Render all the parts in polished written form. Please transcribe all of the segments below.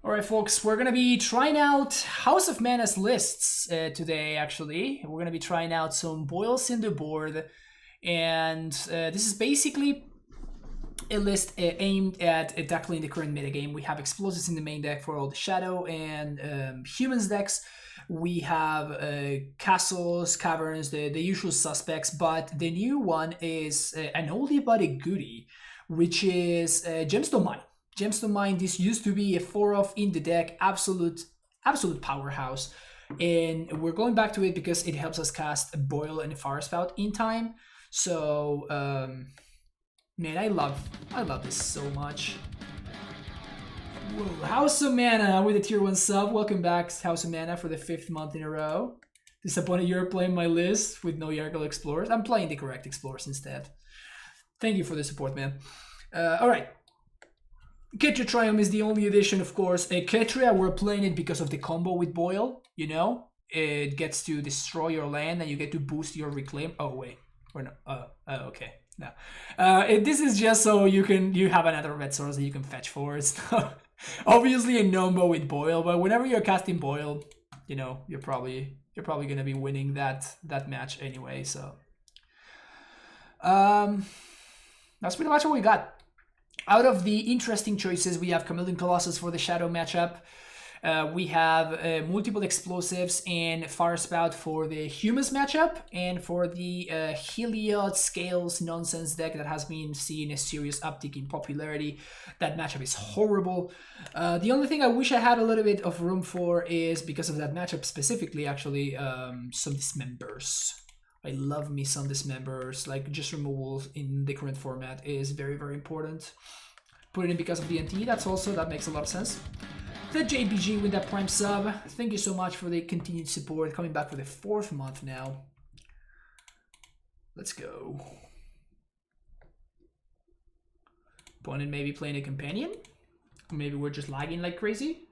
Alright folks, we're gonna be trying out House of Mana's lists today actually. We're gonna be trying out some boils in the board, and this is basically a list aimed at tackling the current metagame. We have explosives in the main deck for all the shadow and humans decks. We have castles, caverns, the usual suspects, but the new one is an oldie but a goodie, which is Gemstone Mine. Gemstone Mine, this used to be a 4-off in the deck, absolute powerhouse. And we're going back to it because it helps us cast a Boil and a Firespout in time. So, man, I love this so much. Whoa, House of Mana with a tier 1 sub. Welcome back, House of Mana, for the 5th month in a row. Disappointed you're playing my list with no Yargle Explorers. I'm playing the correct Explorers instead. Thank you for the support, man. Alright. Ketria Triumph is the only edition, of course. Ketria, we're playing it because of the combo with Boil, you know? It gets to destroy your land and you get to boost your reclaim. Oh, wait. We're not. Okay. No. This is just so you have another red source that you can fetch for. It's not obviously a no-mo with Boil, but whenever you're casting Boil, you know, you're probably gonna be winning that match anyway, so. That's pretty much what we got. Out of the interesting choices, we have Chameleon Colossus for the Shadow matchup. We have multiple explosives and Firespout for the Humans matchup, and for the Heliod Scales nonsense deck that has been seeing a serious uptick in popularity. That matchup is horrible. The only thing I wish I had a little bit of room for is, because of that matchup specifically, actually, some Dismembers. I love me some Dismembers, like just removals in the current format is very, very important. Put it in because of DNT, that makes a lot of sense. The JPG with that Prime sub, thank you so much for the continued support, coming back for the 4th month now. Let's go. Opponent maybe playing a companion? Maybe we're just lagging like crazy?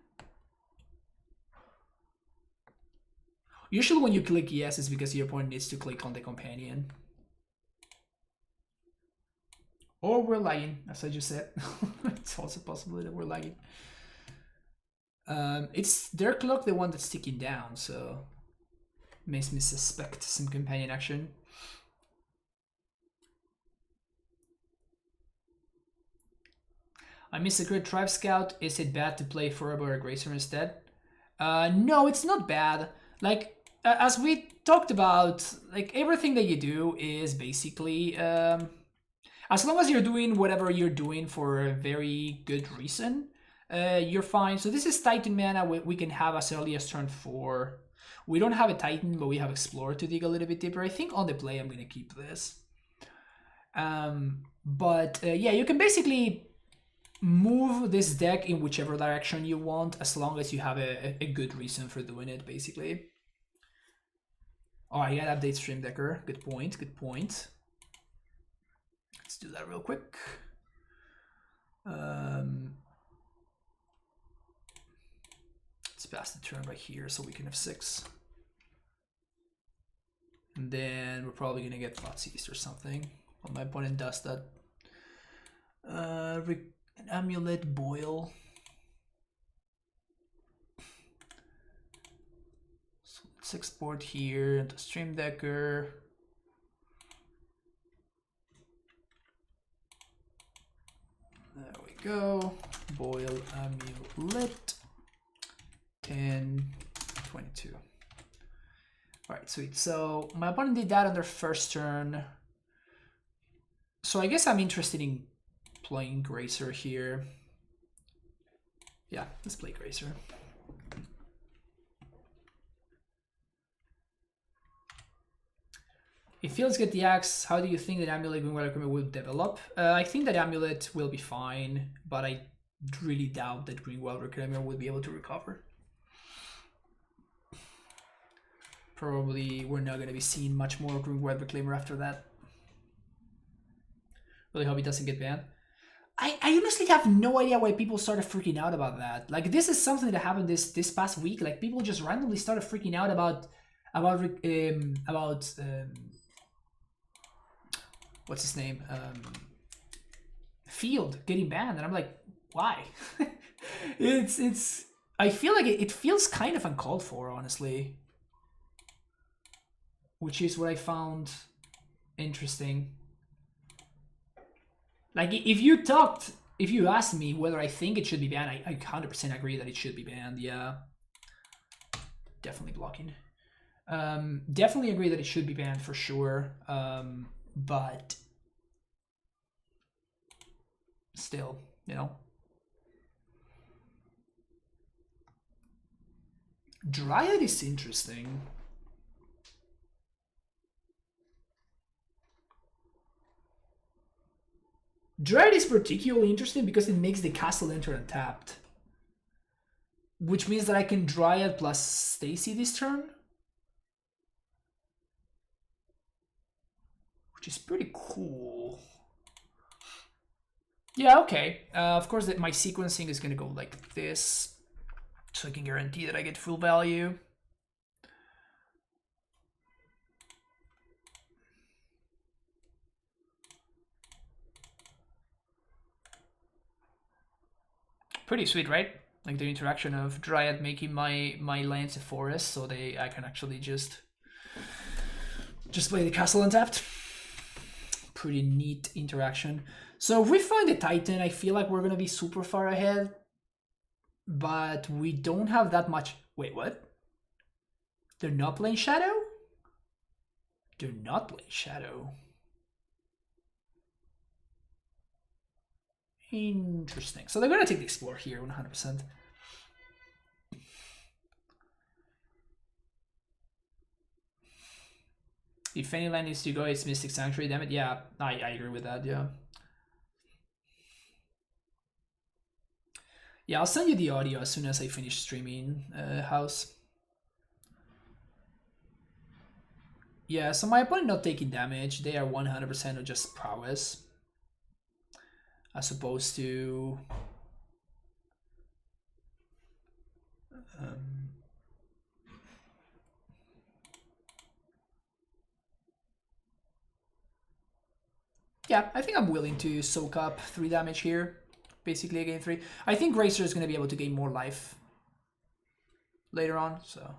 Usually when you click yes, it's because your opponent needs to click on the companion. Or we're lagging, as I just said. It's also possible that we're lagging. It's their clock, the one that's ticking down, so makes me suspect some companion action. I miss a great Tribe Scout. Is it bad to play Forever or Gracer instead? No, it's not bad. Like, as we talked about, like, everything that you do is basically, as long as you're doing whatever you're doing for a very good reason, you're fine. So this is Titan mana we can have as early as turn 4. We don't have a Titan, but we have Explorer to dig a little bit deeper. I think on the play I'm going to keep this. Yeah, you can basically move this deck in whichever direction you want, as long as you have a good reason for doing it, basically. Oh, I gotta update Stream Decker. Good point, good point. Let's do that real quick. Let's pass the turn right here so we can have 6. And then we're probably gonna get Thoughtseize or something. Well, my opponent does that. An Amulet, Boil. So let's export here into Stream Decker. There we go. Boil Amulet. 10, 22. Alright, sweet. So my opponent did that on their first turn. So I guess I'm interested in playing Gracer here. Yeah, let's play Gracer. If Fields get the axe, how do you think that Amulet Green Water will develop? I think that Amulet will be fine, but I really doubt that Green Water Kramer will be able to recover. Probably we're not going to be seeing much more Green Water Reclaimer after that. Really hope he doesn't get banned. I honestly have no idea why people started freaking out about that. Like, this is something that happened this past week. Like, people just randomly started freaking out about what's his name? Field getting banned, and I'm like, why? it's. I feel like it feels kind of uncalled for, honestly. Which is what I found interesting. Like, if you asked me whether I think it should be banned, I 100% agree that it should be banned. Yeah, definitely blocking. Definitely agree that it should be banned for sure. But still, you know. Dryad is interesting. Dryad is particularly interesting because it makes the castle enter untapped. Which means that I can Dryad plus Stacy this turn. Which is pretty cool. Yeah, okay. Of course, that my sequencing is going to go like this. So I can guarantee that I get full value. Pretty sweet, right? Like the interaction of Dryad making my lands a forest, so I can actually just play the castle untapped. Pretty neat interaction. So if we find the Titan, I feel like we're gonna be super far ahead. But we don't have that much. Wait, what? They're not playing Shadow? They're not playing Shadow. Interesting. So they're gonna take the Explore here 100%. If any land needs to go, it's Mystic Sanctuary, damn it. Yeah, I agree with that, yeah. Yeah, I'll send you the audio as soon as I finish streaming, House. Yeah, so my opponent not taking damage. They are 100% of just Prowess. As opposed to... yeah, I think I'm willing to soak up 3 damage here. Basically a game 3. I think Racer is going to be able to gain more life later on, so...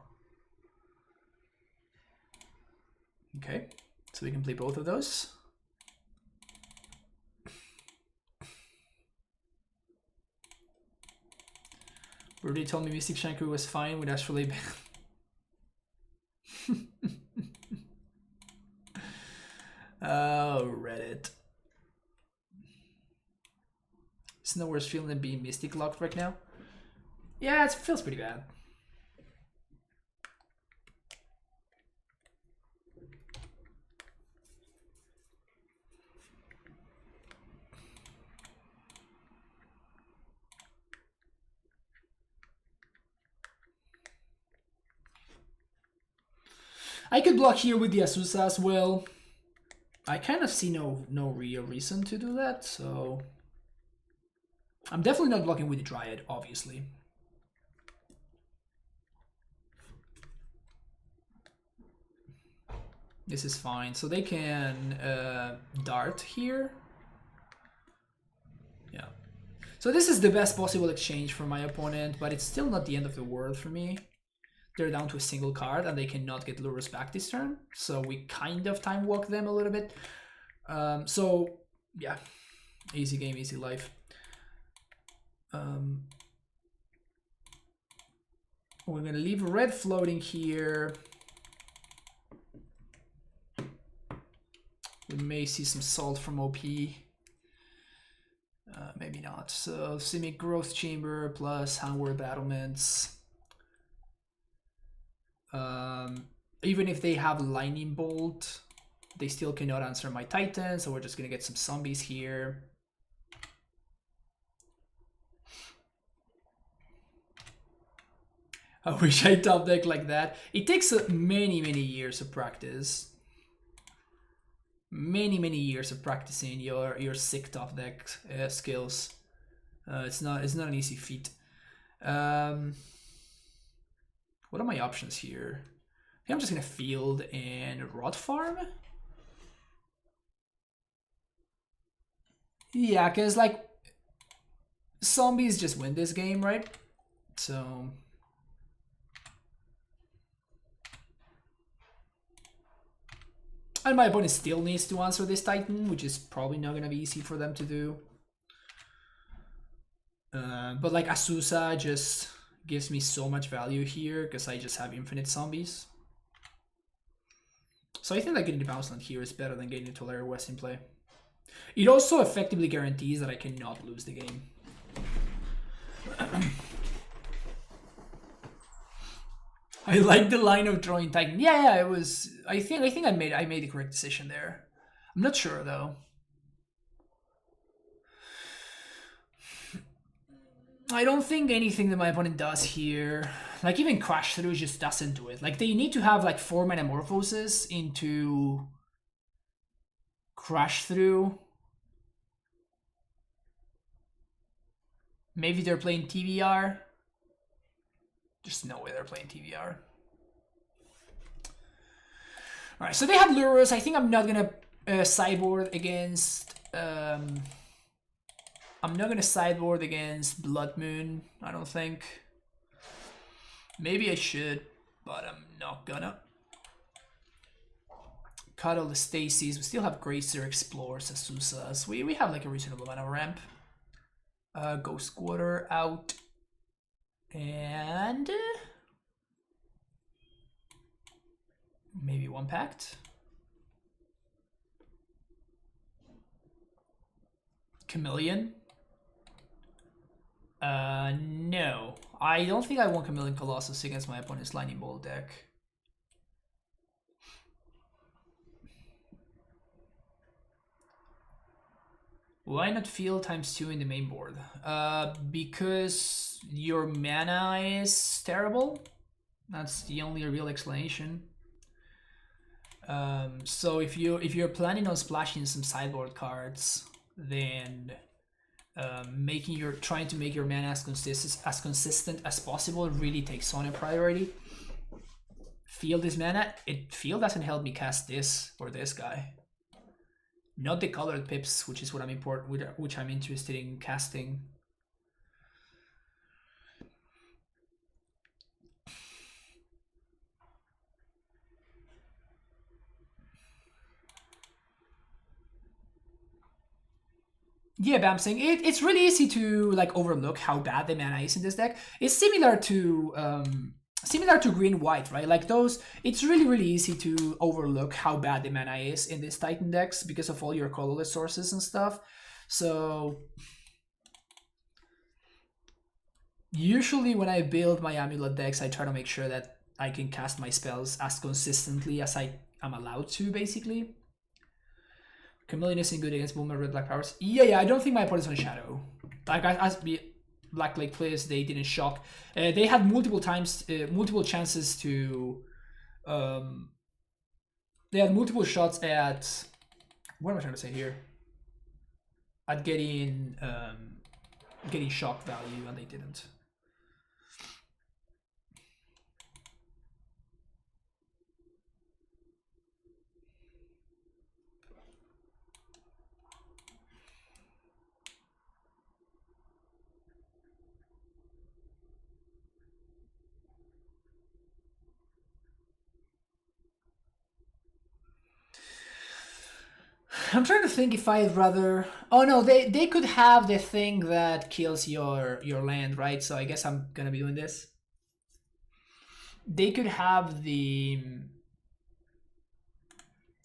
Okay, so we can play both of those. Rudy told me Mystic Sanctuary was fine with Astrolabe. Oh, Reddit. It's no worse feeling than being Mystic locked right now. Yeah, it feels pretty bad. I could block here with the Azusa as well. I kind of see no real reason to do that, so... I'm definitely not blocking with the Dryad, obviously. This is fine. So they can dart here. Yeah. So this is the best possible exchange for my opponent, but it's still not the end of the world for me. They're down to a single card and they cannot get Lurus back this turn. So we kind of time walk them a little bit. So yeah, easy game, easy life. We're gonna leave red floating here. We may see some salt from OP. Maybe not. So Simic Growth Chamber plus Handward Battlements. Even if they have Lightning Bolt, they still cannot answer my Titan, so we're just gonna get some zombies here. I wish I top deck like that. It takes many years of practice. Many years of practicing your sick top deck skills. It's not an easy feat. What are my options here? I think I'm just gonna field and rot farm. Yeah, because like zombies just win this game, right? So... And my opponent still needs to answer this Titan, which is probably not going to be easy for them to do. But like Azusa just gives me so much value here because I just have infinite zombies. So I think that getting the bounce land here is better than getting into Lair West in play. It also effectively guarantees that I cannot lose the game. I like the line of drawing Titan. Yeah, it was. I think I made the correct decision there. I'm not sure though. I don't think anything that my opponent does here, like even Crash Through, just doesn't do it. Like they need to have like 4 Metamorphoses into Crash Through. Maybe they're playing TVR. There's no way they're playing TVR. Alright, so they have Lurus. I think I'm not gonna sideboard against... I'm not gonna sideboard against Blood Moon, I don't think. Maybe I should, but I'm not gonna. Cut all the Stacies. We still have Gracer, Explorers, Asusas. We have like a reasonable amount of ramp. Ghost Quarter out. And... maybe 1 Pact. Chameleon. No. I don't think I want Chameleon Colossus against my opponent's Lightning Bolt deck. Why not field ×2 in the main board? Because your mana is terrible. That's the only real explanation. So if you're planning on splashing some sideboard cards, then trying to make your mana as consistent as possible really takes on a priority. Field is mana. Field doesn't help me cast this or this guy. Not the colored pips, which is what which I'm interested in casting. Yeah, but I'm saying it's really easy to like overlook how bad the mana is in this deck. It's similar to green white, right? Like those, it's really easy to overlook how bad the mana is in this Titan decks because of all your colorless sources and stuff. So usually when I build my Amulet decks, I try to make sure that I can cast my spells as consistently as I am allowed to, basically. Chameleon isn't good against Boomer Red Black Powers. Yeah, I don't think my opponent's on Shadow. Like as Black Lake players, they didn't shock. They had multiple chances to. They had multiple shots at. What am I trying to say here? At getting shock value, and they didn't. I'm trying to think if I'd rather... Oh no, they could have the thing that kills your land, right? So I guess I'm gonna be doing this. They could have the...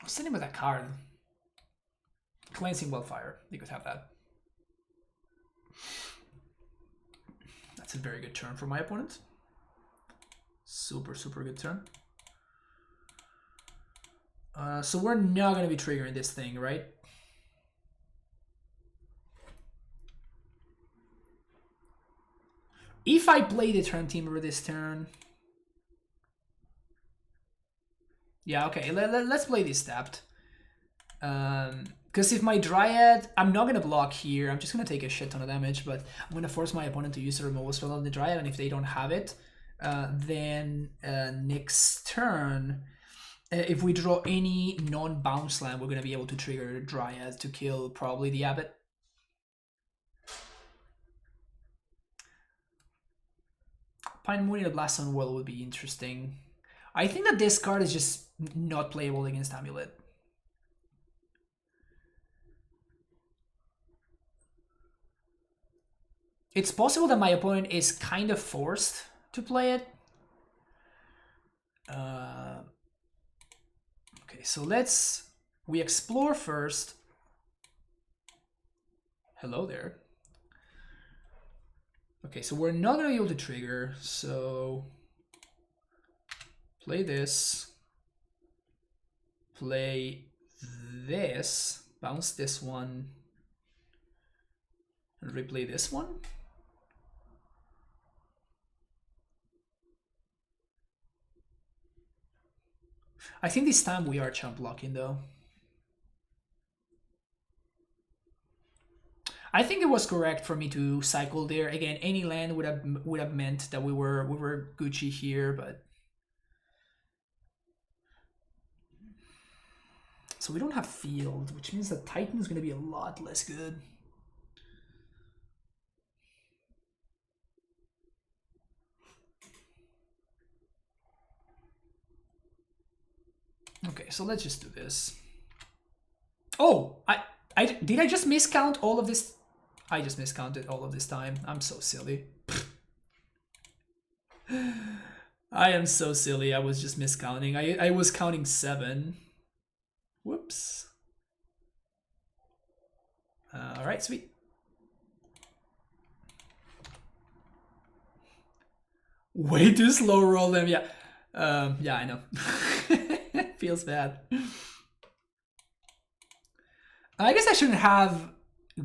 What's the name of that card? Cleansing Wildfire. They could have that. That's a very good turn for my opponent. Super good turn. So we're not going to be triggering this thing, right? If I play the Turn Timber this turn... Yeah, okay, let's play this tapped. Because if my Dryad... I'm not going to block here, I'm just going to take a shit ton of damage, but I'm going to force my opponent to use a removal spell on the Dryad, and if they don't have it, then next turn... if we draw any non-bounce land, we're going to be able to trigger Dryad to kill probably the Abbot. Pine Moon in a Blast Zone Well would be interesting. I think that this card is just not playable against Amulet. It's possible that my opponent is kind of forced to play it. Okay, so we explore first. Hello there. Okay, so we're not gonna be able to trigger, so play this, play this, bounce this one, and replay this one. I think this time we are chump blocking though. I think it was correct for me to cycle there. Again, any land would have meant that we were Gucci here, but so we don't have field, which means that Titan is going to be a lot less good. Okay, so let's just do this. Oh, did I just miscount all of this? I just miscounted all of this time. I'm so silly. I am so silly. I was just miscounting. I was counting 7. Whoops. All right, sweet. Way too slow roll them. Yeah. Yeah, I know. Feels bad. I guess I shouldn't have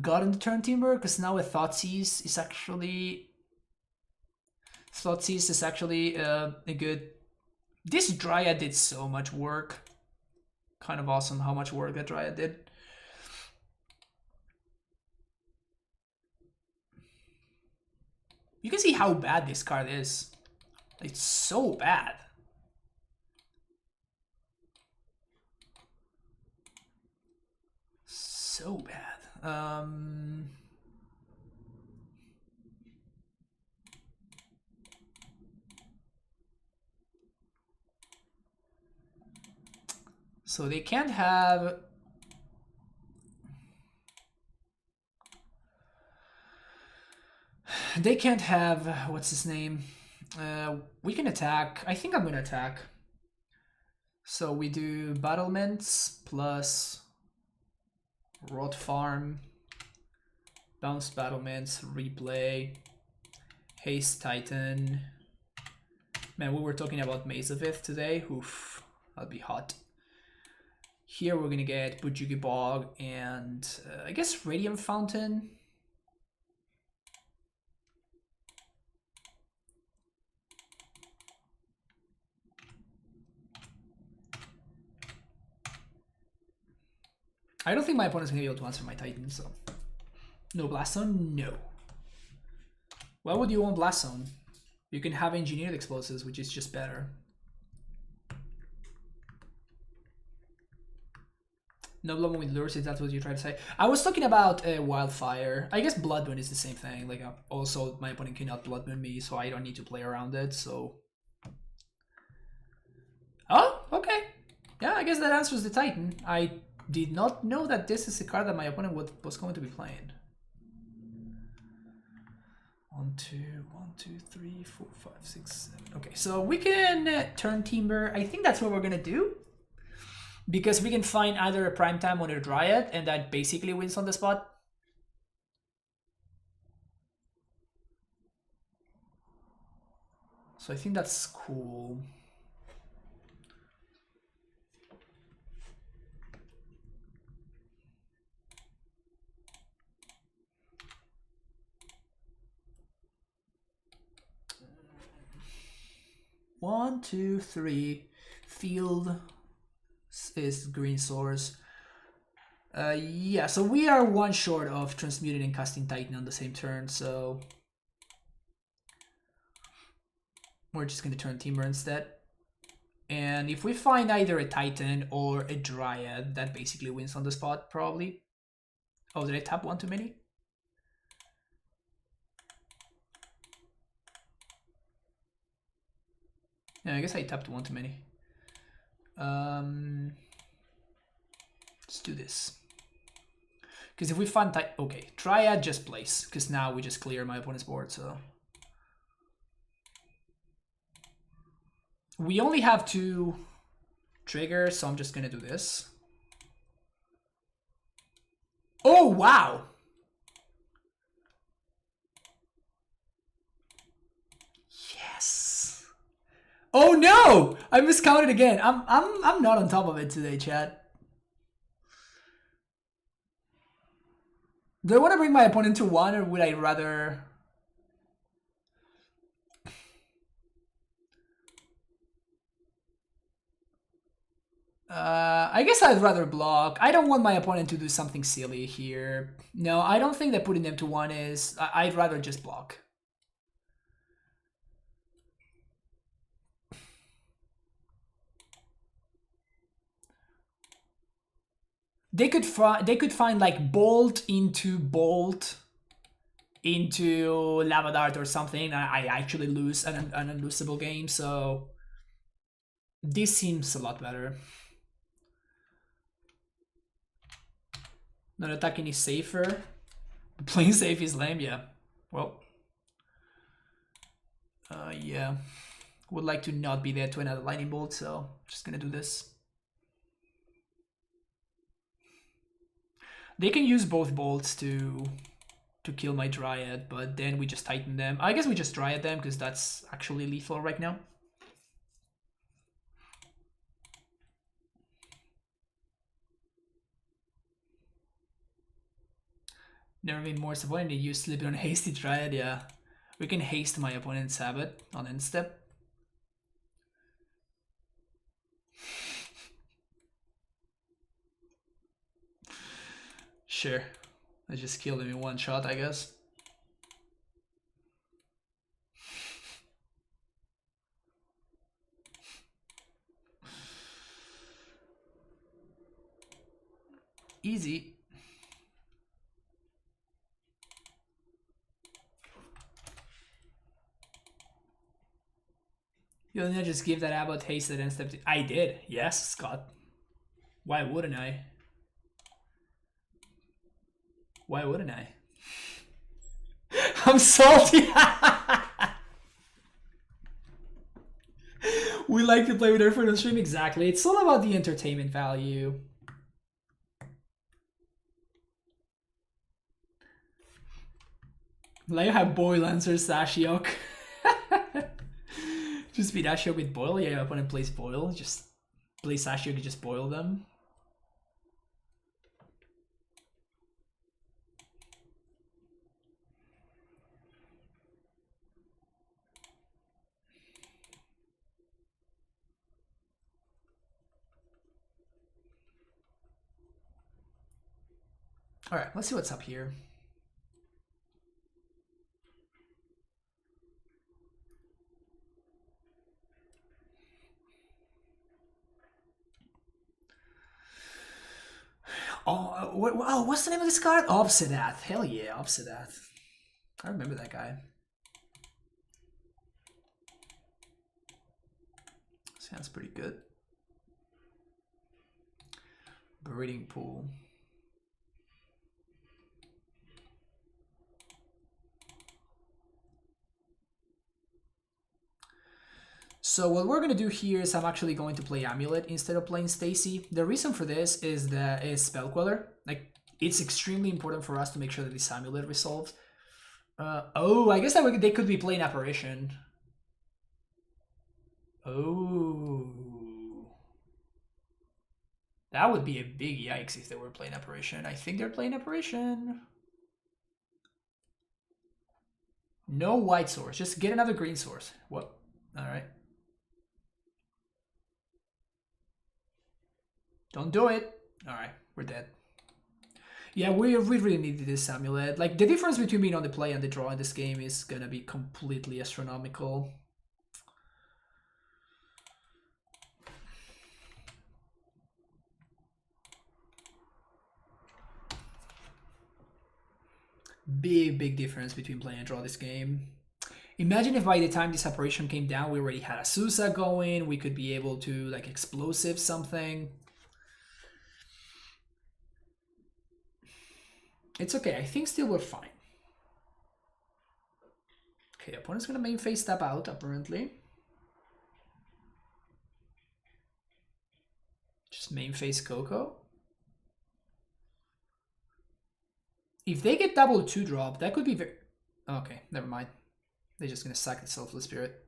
gotten the turn timber because now with Thoughtseize is actually a good. This Dryad did so much work. Kind of awesome how much work that Dryad did. You can see how bad this card is. It's so bad. So bad. So they can't have. They can't have. What's his name? We can attack. I think I'm gonna attack. So we do battlements plus Rot Farm, bounce battlements, replay, haste Titan. Man, we were talking about Maze of Ith today. Oof, that'll be hot. Here we're gonna get Bujuki Bog and I guess Radiant Fountain. I don't think my opponent's gonna be able to answer my Titan, so. No Blast Zone? No. Why would you want Blast Zone? You can have Engineered Explosives, which is just better. No Bloodmoon with Lures, if that's what you're trying to say. I was talking about Wildfire. I guess Bloodmoon is the same thing. Like, also, my opponent cannot Bloodmoon me, so I don't need to play around it, so. Oh, okay. Yeah, I guess that answers the Titan. I did not know that this is a card that my opponent was going to be playing. 1, 2, 3, 4, 5, 6, 7. Okay, so we can turn Timber. I think that's what we're gonna do. Because we can find either a Prime Time or a Dryad, and that basically wins on the spot. So I think that's cool. One, 2, 3. Field is green source. Yeah, so we are one short of transmuting and casting Titan on the same turn, so we're just gonna turn Timber instead. And if we find either a Titan or a Dryad, that basically wins on the spot, probably. Oh, did I tap one too many? Yeah, I guess I tapped one too many. Let's do this. Because if we find okay, Triad just plays. Because now we just clear my opponent's board, so. We only have 2 triggers, so I'm just gonna do this. Oh, wow! Yes! Oh no! I miscounted again. I'm not on top of it today, chat. Do I want to bring my opponent to 1, or would I rather... I guess I'd rather block. I don't want my opponent to do something silly here. No, I don't think that putting them to 1 is... I'd rather just block. They could find like bolt into lava dart or something. I actually lose an unlosable game, so this seems a lot better. Not attacking is safer. Playing safe is lame, yeah. Well, yeah. Would like to not be there to another lightning bolt, so just gonna do this. They can use both bolts to kill my Dryad, but then we just tighten them. I guess we just Dryad them because that's actually lethal right now. Never been more disappointed to use Slipping on Hasty Dryad, yeah. We can haste my opponent's habit on end step. Sure. I just killed him in one shot, I guess. Easy. You didn't just give that abbot hasted and step. I did. Yes, Scott. Why wouldn't I? Why wouldn't I? I'm salty. We like to play with our friend on stream. Exactly. It's all about the entertainment value. Like I have Boil answers Ashiok. Just beat Ashiok with Boil. Yeah, your opponent plays Boil. Just play Ashiok and just boil them. All right, let's see what's up here. Oh, what's the name of this card? Obsidath. Hell yeah, Obsidath. I remember that guy. Sounds pretty good. Breeding pool. So what we're gonna do here is I'm actually going to play Amulet instead of playing Stacy. The reason for this is that it's Spell Queller. Like, it's extremely important for us to make sure that this Amulet resolves. Oh, I guess that they could be playing Apparition. Oh. That would be a big yikes if they were playing Apparition. I think they're playing Apparition. No white source. Just get another green source. What? Alright. Don't do it. Alright, we're dead. Yeah, we really needed this Amulet. Like, the difference between being on the play and the draw in this game is gonna be completely astronomical. Big difference between play and draw this game. Imagine if by the time this operation came down, we already had a Sousa going. We could be able to like explosive something. It's okay. I think still we're fine. Okay, opponent's gonna main phase step out apparently. Just main phase Coco. If they get double 2-drop, that could be very... Okay, never mind. They're just gonna sack the Selfless Spirit.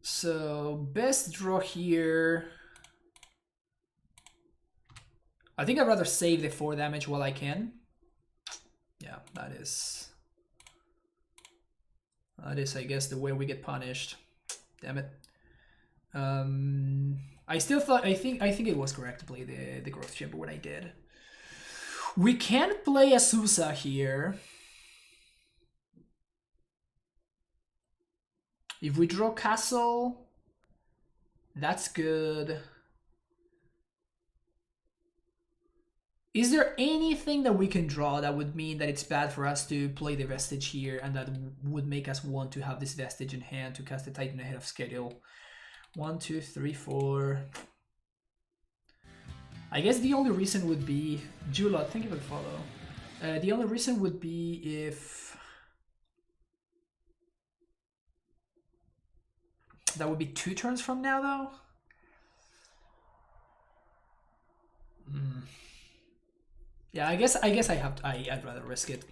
So, best draw here. I think I'd rather save the 4 damage while I can. Yeah, that is, I guess, the way we get punished. Damn it. I still thought, I think it was correct to play the Growth Chamber when I did. We can't play a Sousa here. If we draw Castle, that's good. Is there anything that we can draw that would mean that it's bad for us to play the Vestige here and that would make us want to have this Vestige in hand to cast the Titan ahead of schedule? 1, 2, 3, 4. I guess the only reason would be... Julot, thank you for the follow. The only reason would be if... That would be 2 turns from now, though? Yeah, I guess I'd rather risk it.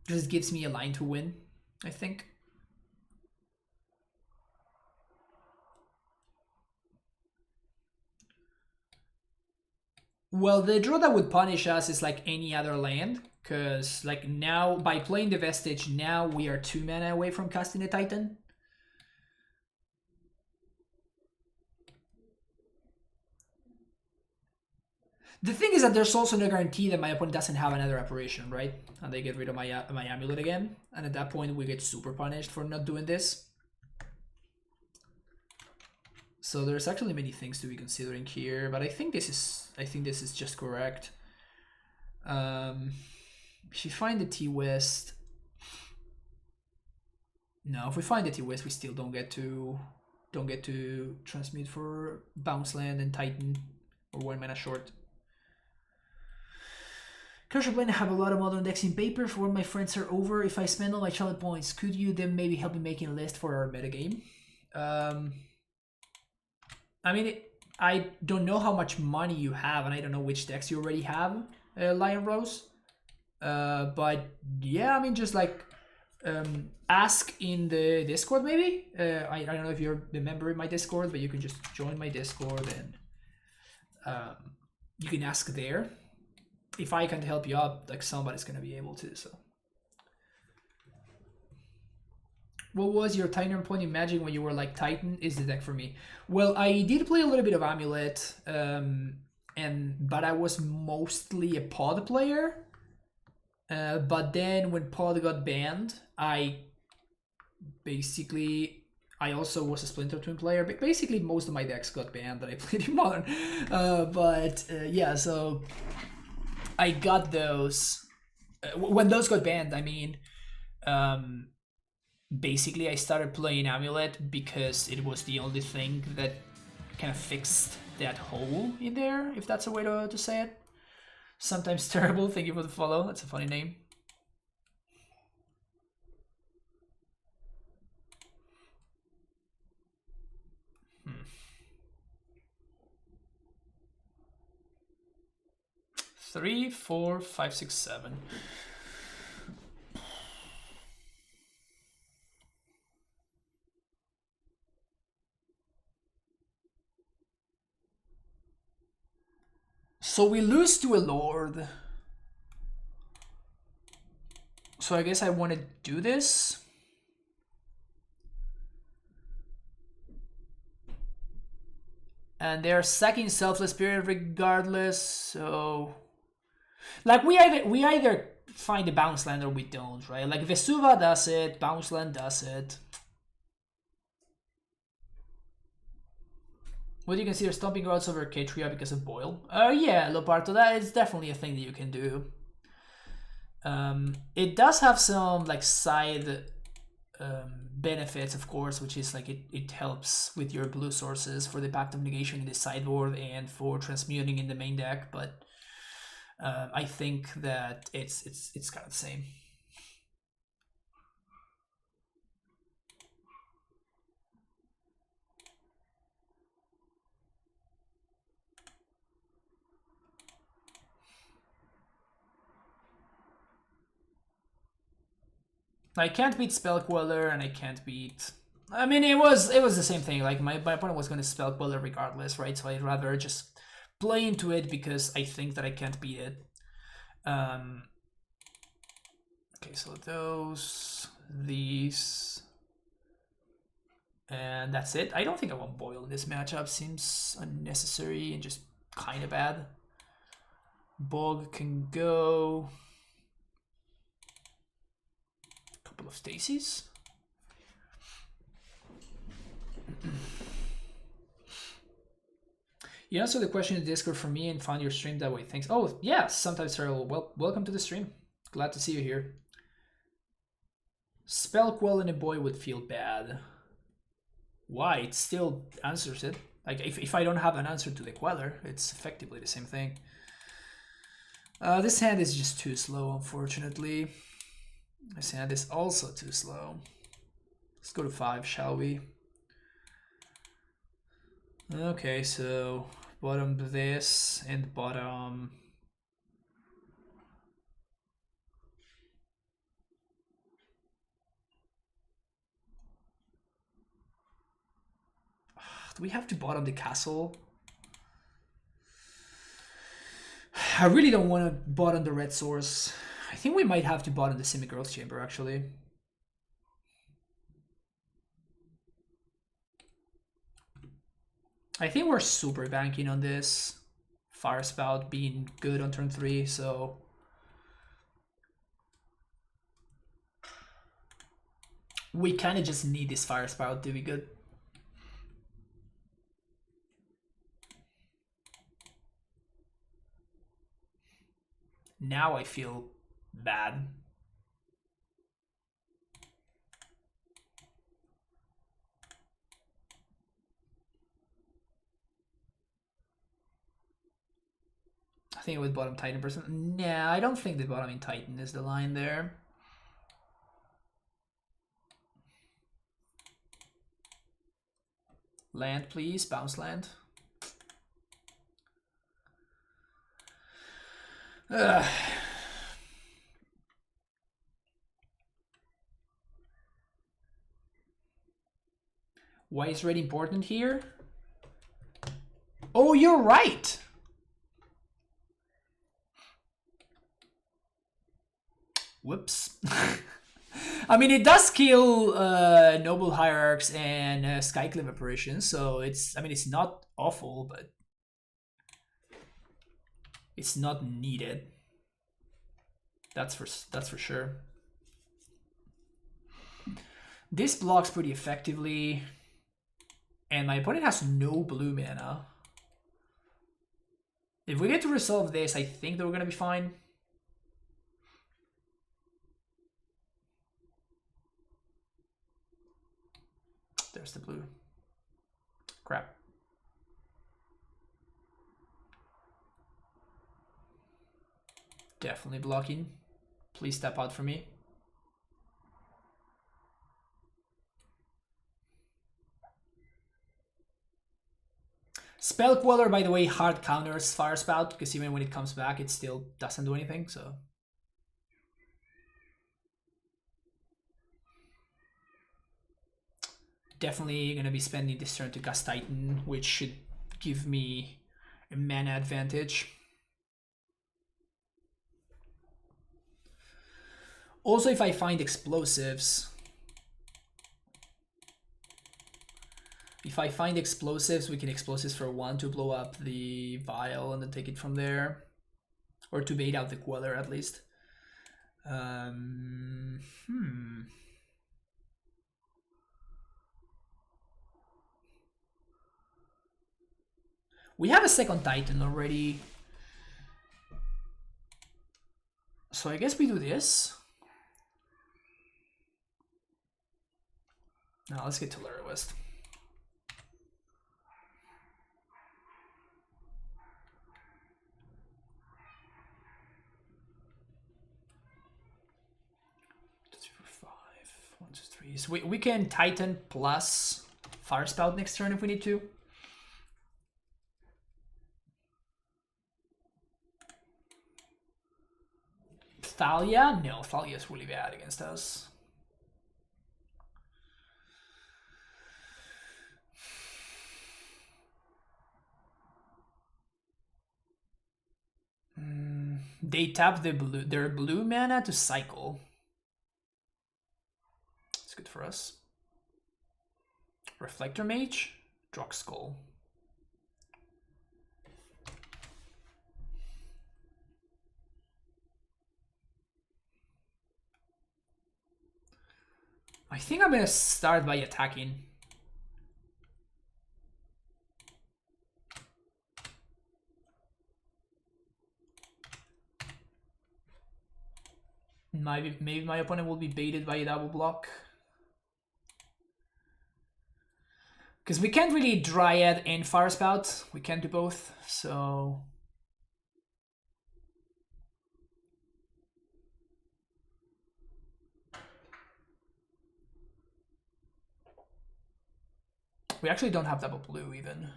Just gives me a line to win, I think. Well, the draw that would punish us is like any other land, because like now by playing the Vestige, now we are 2 mana away from casting the Titan. The thing is that there's also no guarantee that my opponent doesn't have another operation, right? And they get rid of my Amulet again, and at that point we get super punished for not doing this. So there's actually many things to be considering here, but I think this is just correct. If you find the T-West, no, if we find the T-West, we still don't get to transmute for bounce land and Titan or 1 mana short. Casual plan, I have a lot of modern decks in paper for when my friends are over. If I spend all my challenge points, could you then maybe help me making a list for our metagame? I mean, I don't know how much money you have, and I don't know which decks you already have, Lion Rose. But yeah, I mean, just like ask in the Discord maybe. I don't know if you're a member in my Discord, but you can just join my Discord and you can ask there. If I can't help you out, like somebody's gonna be able to. So, what was your Titan point in Magic when you were like Titan is the deck for me? Well, I did play a little bit of Amulet, but I was mostly a Pod player. But then when Pod got banned, I also was a Splinter Twin player, but basically most of my decks got banned that I played in Modern. Yeah, so I got those. When those got banned, I mean, basically I started playing Amulet because it was the only thing that kind of fixed that hole in there, if that's a way to say it. Sometimes Terrible, thank you for the follow, that's a funny name. Three, 4, 5, 6, 7. So we lose to a Lord. So I guess I want to do this. And they're sacking Selfless Spirit regardless, so... Like, we either find a bounce land or we don't, right? Like, Vesuva does it, bounce land does it. Would you consider stomping grounds over Katria because of Boil? Yeah, Loparto, that is definitely a thing that you can do. It does have some like side benefits, of course, which is like it helps with your blue sources for the Pact of Negation in the sideboard and for transmuting in the main deck, but I think that it's kind of the same. I can't beat Spell Queller, and I can't beat. I mean, it was the same thing. Like my opponent was going to Spell Queller regardless, right? So I'd rather just play into it because I think that I can't beat it. Okay, so these, and that's it. I don't think I want Boil in this matchup. Seems unnecessary and just kind of bad. Bog can go. Couple of Stacies. You answered the question in Discord for me and found your stream that way. Thanks. Oh, yeah, sometimes, Cyril. Well, welcome to the stream. Glad to see you here. Spell Quell in a boy would feel bad. Why? It still answers it. Like, if I don't have an answer to the Queller, it's effectively the same thing. This hand is just too slow, unfortunately. This hand is also too slow. Let's go to 5, shall we? Okay, so bottom this and bottom. Do we have to bottom the castle? I really don't want to bottom the red source. I think we might have to bottom the semi-growth chamber, actually. I think we're super banking on this Firespout being good on turn 3, so we kind of just need this Firespout to be good. Now I feel bad. I think it would bottom Titan person. Nah, I don't think the bottoming Titan is the line there. Land, please. Bounce land. Ugh. Why is red important here? Oh, you're right! Whoops. I mean, it does kill Noble Hierarchs and Skyclave Apparitions, so it's, I mean, it's not awful, but it's not needed. That's for sure. This blocks pretty effectively, and my opponent has no blue mana. If we get to resolve this, I think that we're gonna be fine. There's the blue. Crap. Definitely blocking. Please step out for me. Spell Queller, by the way, hard counters Firespout, because even when it comes back, it still doesn't do anything, so. Definitely gonna be spending this turn to cast Titan, which should give me a mana advantage. Also, if I find explosives, we can explosives for 1 to blow up the vial and then take it from there. Or to bait out the Queller, at least. We have a second Titan already. So I guess we do this. Now let's get to Larry West. One, two, three. So we can Titan plus Firespout next turn if we need to. Thalia? No, Thalia is really bad against us. They tap their blue mana to cycle. It's good for us. Reflector Mage, Drog Skull. I think I'm gonna start by attacking. Maybe my opponent will be baited by a double block. Because we can't really Dryad and Firespout. We can't do both, so... We actually don't have double blue even.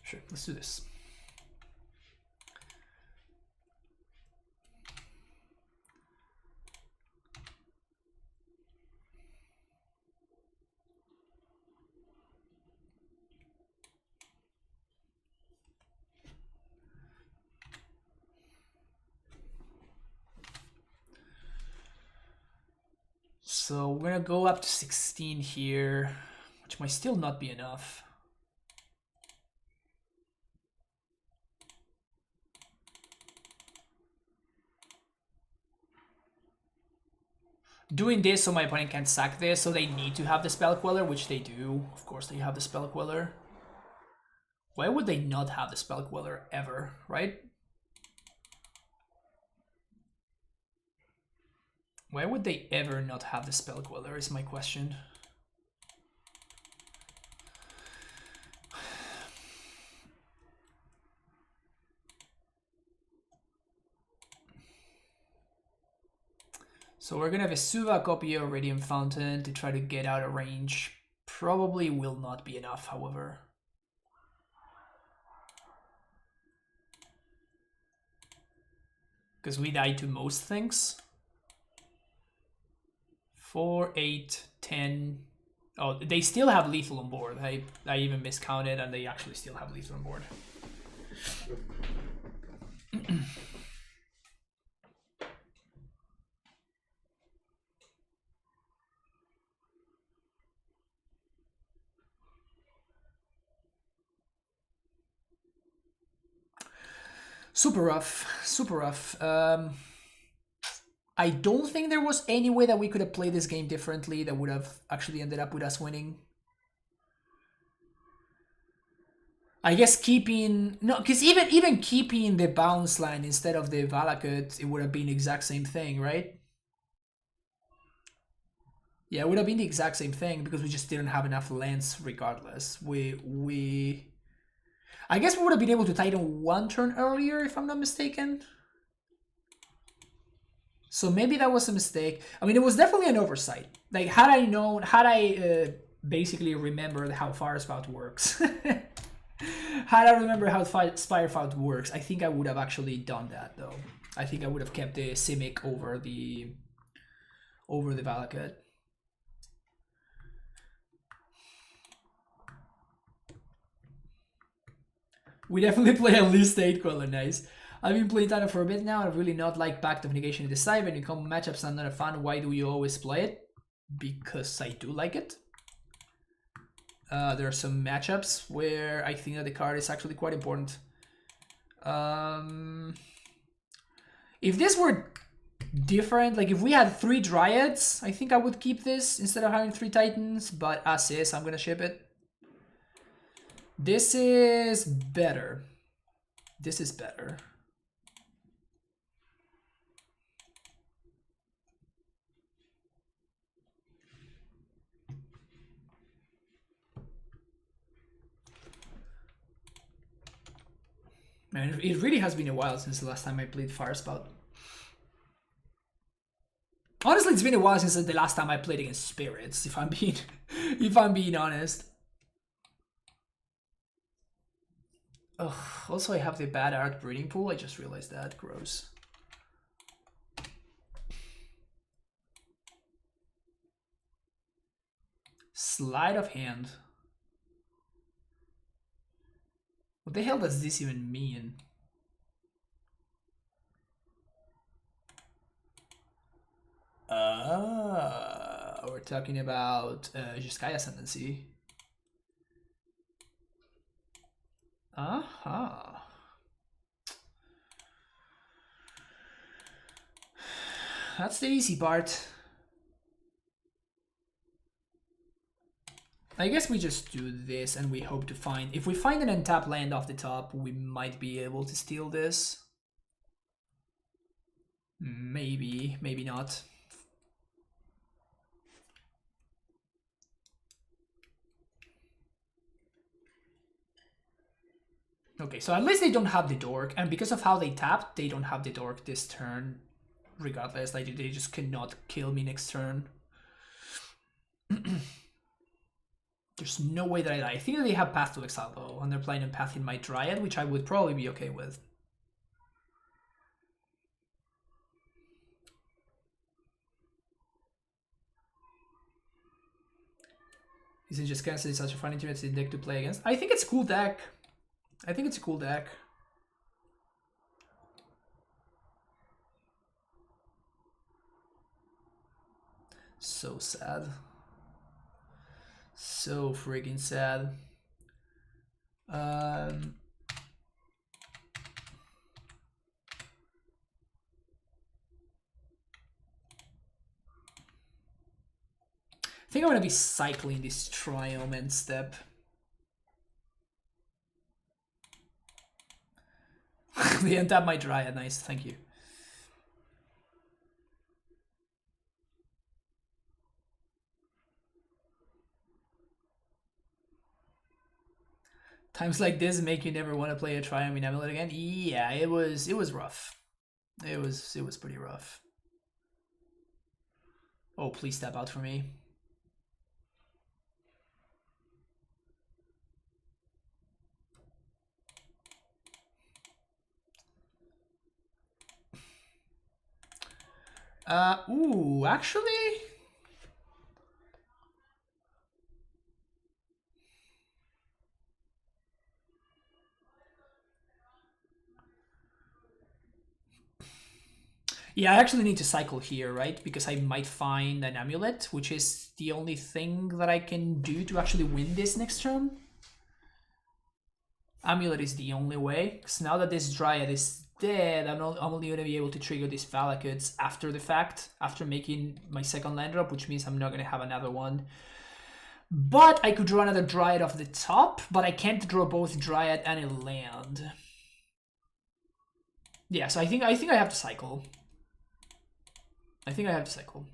Sure, let's do this. So we're gonna go up to 16 here, which might still not be enough. Doing this so my opponent can't sack this, so they need to have the Spell Queller, which they do. Of course they have the Spell Queller. Why would they not have the Spell Queller ever, right? Why would they ever not have the Spell Queller is my question. So we're gonna Vesuva, copy a Radiant Fountain to try to get out of range. Probably will not be enough, however. Because we die to most things. 4, 8, 10. Oh, they still have lethal on board. I even miscounted and they actually still have lethal on board. Super rough, super rough. I don't think there was any way that we could have played this game differently that would have actually ended up with us winning. I guess keeping... No, because even keeping the bounce line instead of the Valakut, it would have been the exact same thing, right? Yeah, it would have been the exact same thing because we just didn't have enough lands regardless. I guess we would have been able to Titan one turn earlier, if I'm not mistaken. So maybe that was a mistake. I mean, it was definitely an oversight. Like, had I basically remembered how Firespout works, had I remembered how Firespout works, I think I would have actually done that, though. I think I would have kept the Simic over the Valakut. We definitely play at least 8 Queller, nice. I've been playing Titan for a bit now. I really not like Pact of Negation in the side. When you come matchups, I'm not a fan. Why do you always play it? Because I do like it. There are some matchups where I think that the card is actually quite important. If this were different. Like if we had 3 Dryads, I think I would keep this instead of having 3 Titans, but as is, I'm gonna ship it. This is better. This is better. Man, it really has been a while since the last time I played Firespout. Honestly, it's been a while since the last time I played against Spirits, if I'm being honest. Ugh, also I have the bad art breeding pool, I just realized that. Gross. Sleight of hand. What the hell does this even mean? We're talking about Jiskai Ascendancy. That's the easy part. I guess we just do this and we hope to find... If we find an untapped land off the top, we might be able to steal this. Maybe, maybe not. Okay, so at least they don't have the dork, and because of how they tapped, they don't have the dork this turn. Regardless, like they just cannot kill me next turn. There's no way that I die. I think that they have Path to Exile though, and they're playing a Path in my Dryad, which I would probably be okay with. Is it just cancel? It's such a fun interesting deck to play against. I think it's a cool deck. I think it's a cool deck. So sad. So freaking sad. I think I'm gonna be cycling this Triomen step. They untap my Dryad, nice, thank you. Times like this make you never want to play a Triomen Amulet again. Yeah, it was rough. It was pretty rough. Oh, please step out for me. Ooh, actually... Yeah, I actually need to cycle here, right? Because I might find an Amulet, which is the only thing that I can do to actually win this next turn. Amulet is the only way, because now that this Dryad is dead, I'm only going to be able to trigger these Valakuts after the fact, after making my second land drop, which means I'm not going to have another one. But I could draw another Dryad off the top, but I can't draw both Dryad and a land. Yeah, so I think I have to cycle. I think I have to cycle.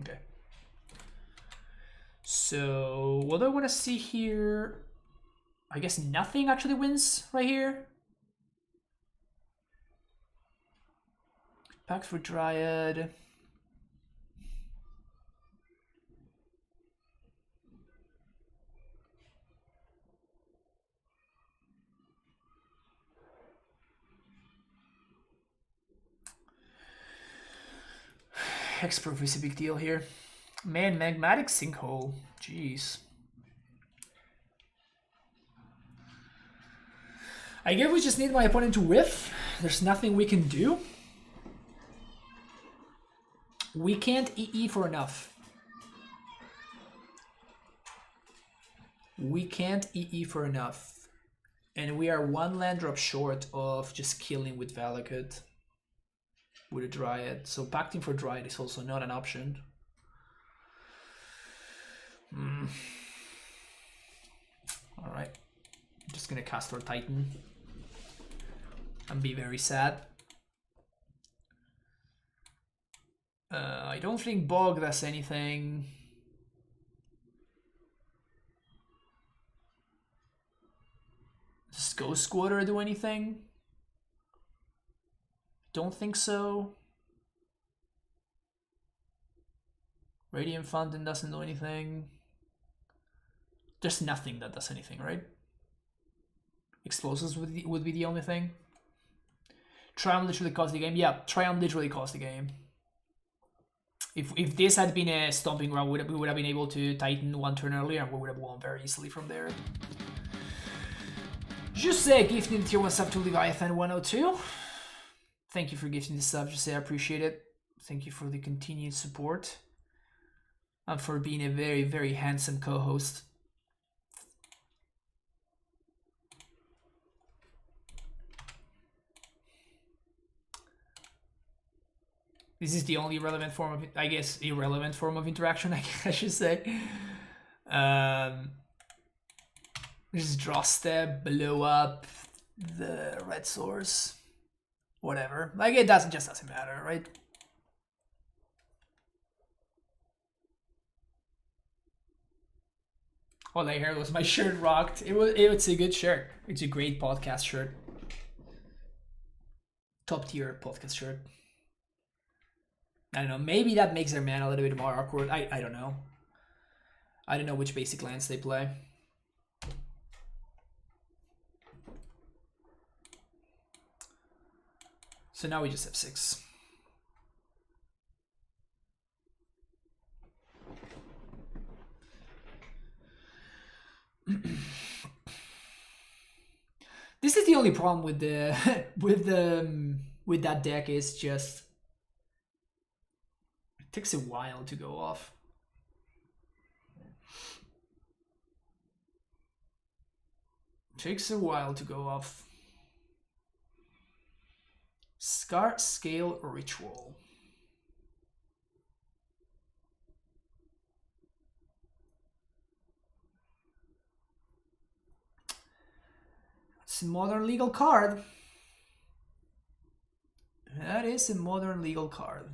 Okay. So what do I want to see here? I guess nothing actually wins right here. Back for Dryad. Hexproof is a big deal here. Man, Magmatic Sinkhole. Jeez. I guess we just need my opponent to whiff. There's nothing we can do. We can't EE for enough. We can't EE for enough. And we are one land drop short of just killing with Valakut. with a Dryad. So pacting for Dryad is also not an option. Alright. I'm just gonna cast our Titan. And be very sad. I don't think Bog does anything. Does Ghost Squatter do anything? Don't think so. Radiant Fountain doesn't do anything. There's nothing that does anything, right? Explosives would be the only thing. Triumph literally cost the game. Yeah, Triumph literally cost the game. If this had been a stomping ground, we would have been able to Titan one turn earlier and we would have won very easily from there. Jose gifting the tier 1 sub to Leviathan 102. Thank you for gifting the sub, Jose. I appreciate it. Thank you for the continued support. And for being a very, very handsome co-host. This is the only relevant form of, I guess, irrelevant form of interaction, I should say. Just draw step, blow up the red source. Whatever. Like, it just doesn't matter, right? All I heard was my shirt rocked. It's a good shirt. It's a great podcast shirt. Top tier podcast shirt. I don't know, maybe that makes their mana a little bit more awkward. I don't know. I don't know which basic lands they play. So now we just have 6. This is the only problem with the with that deck is just it takes a while to go off. Takes a while to go off. Scar Scale Ritual. It's a modern legal card. That is a modern legal card.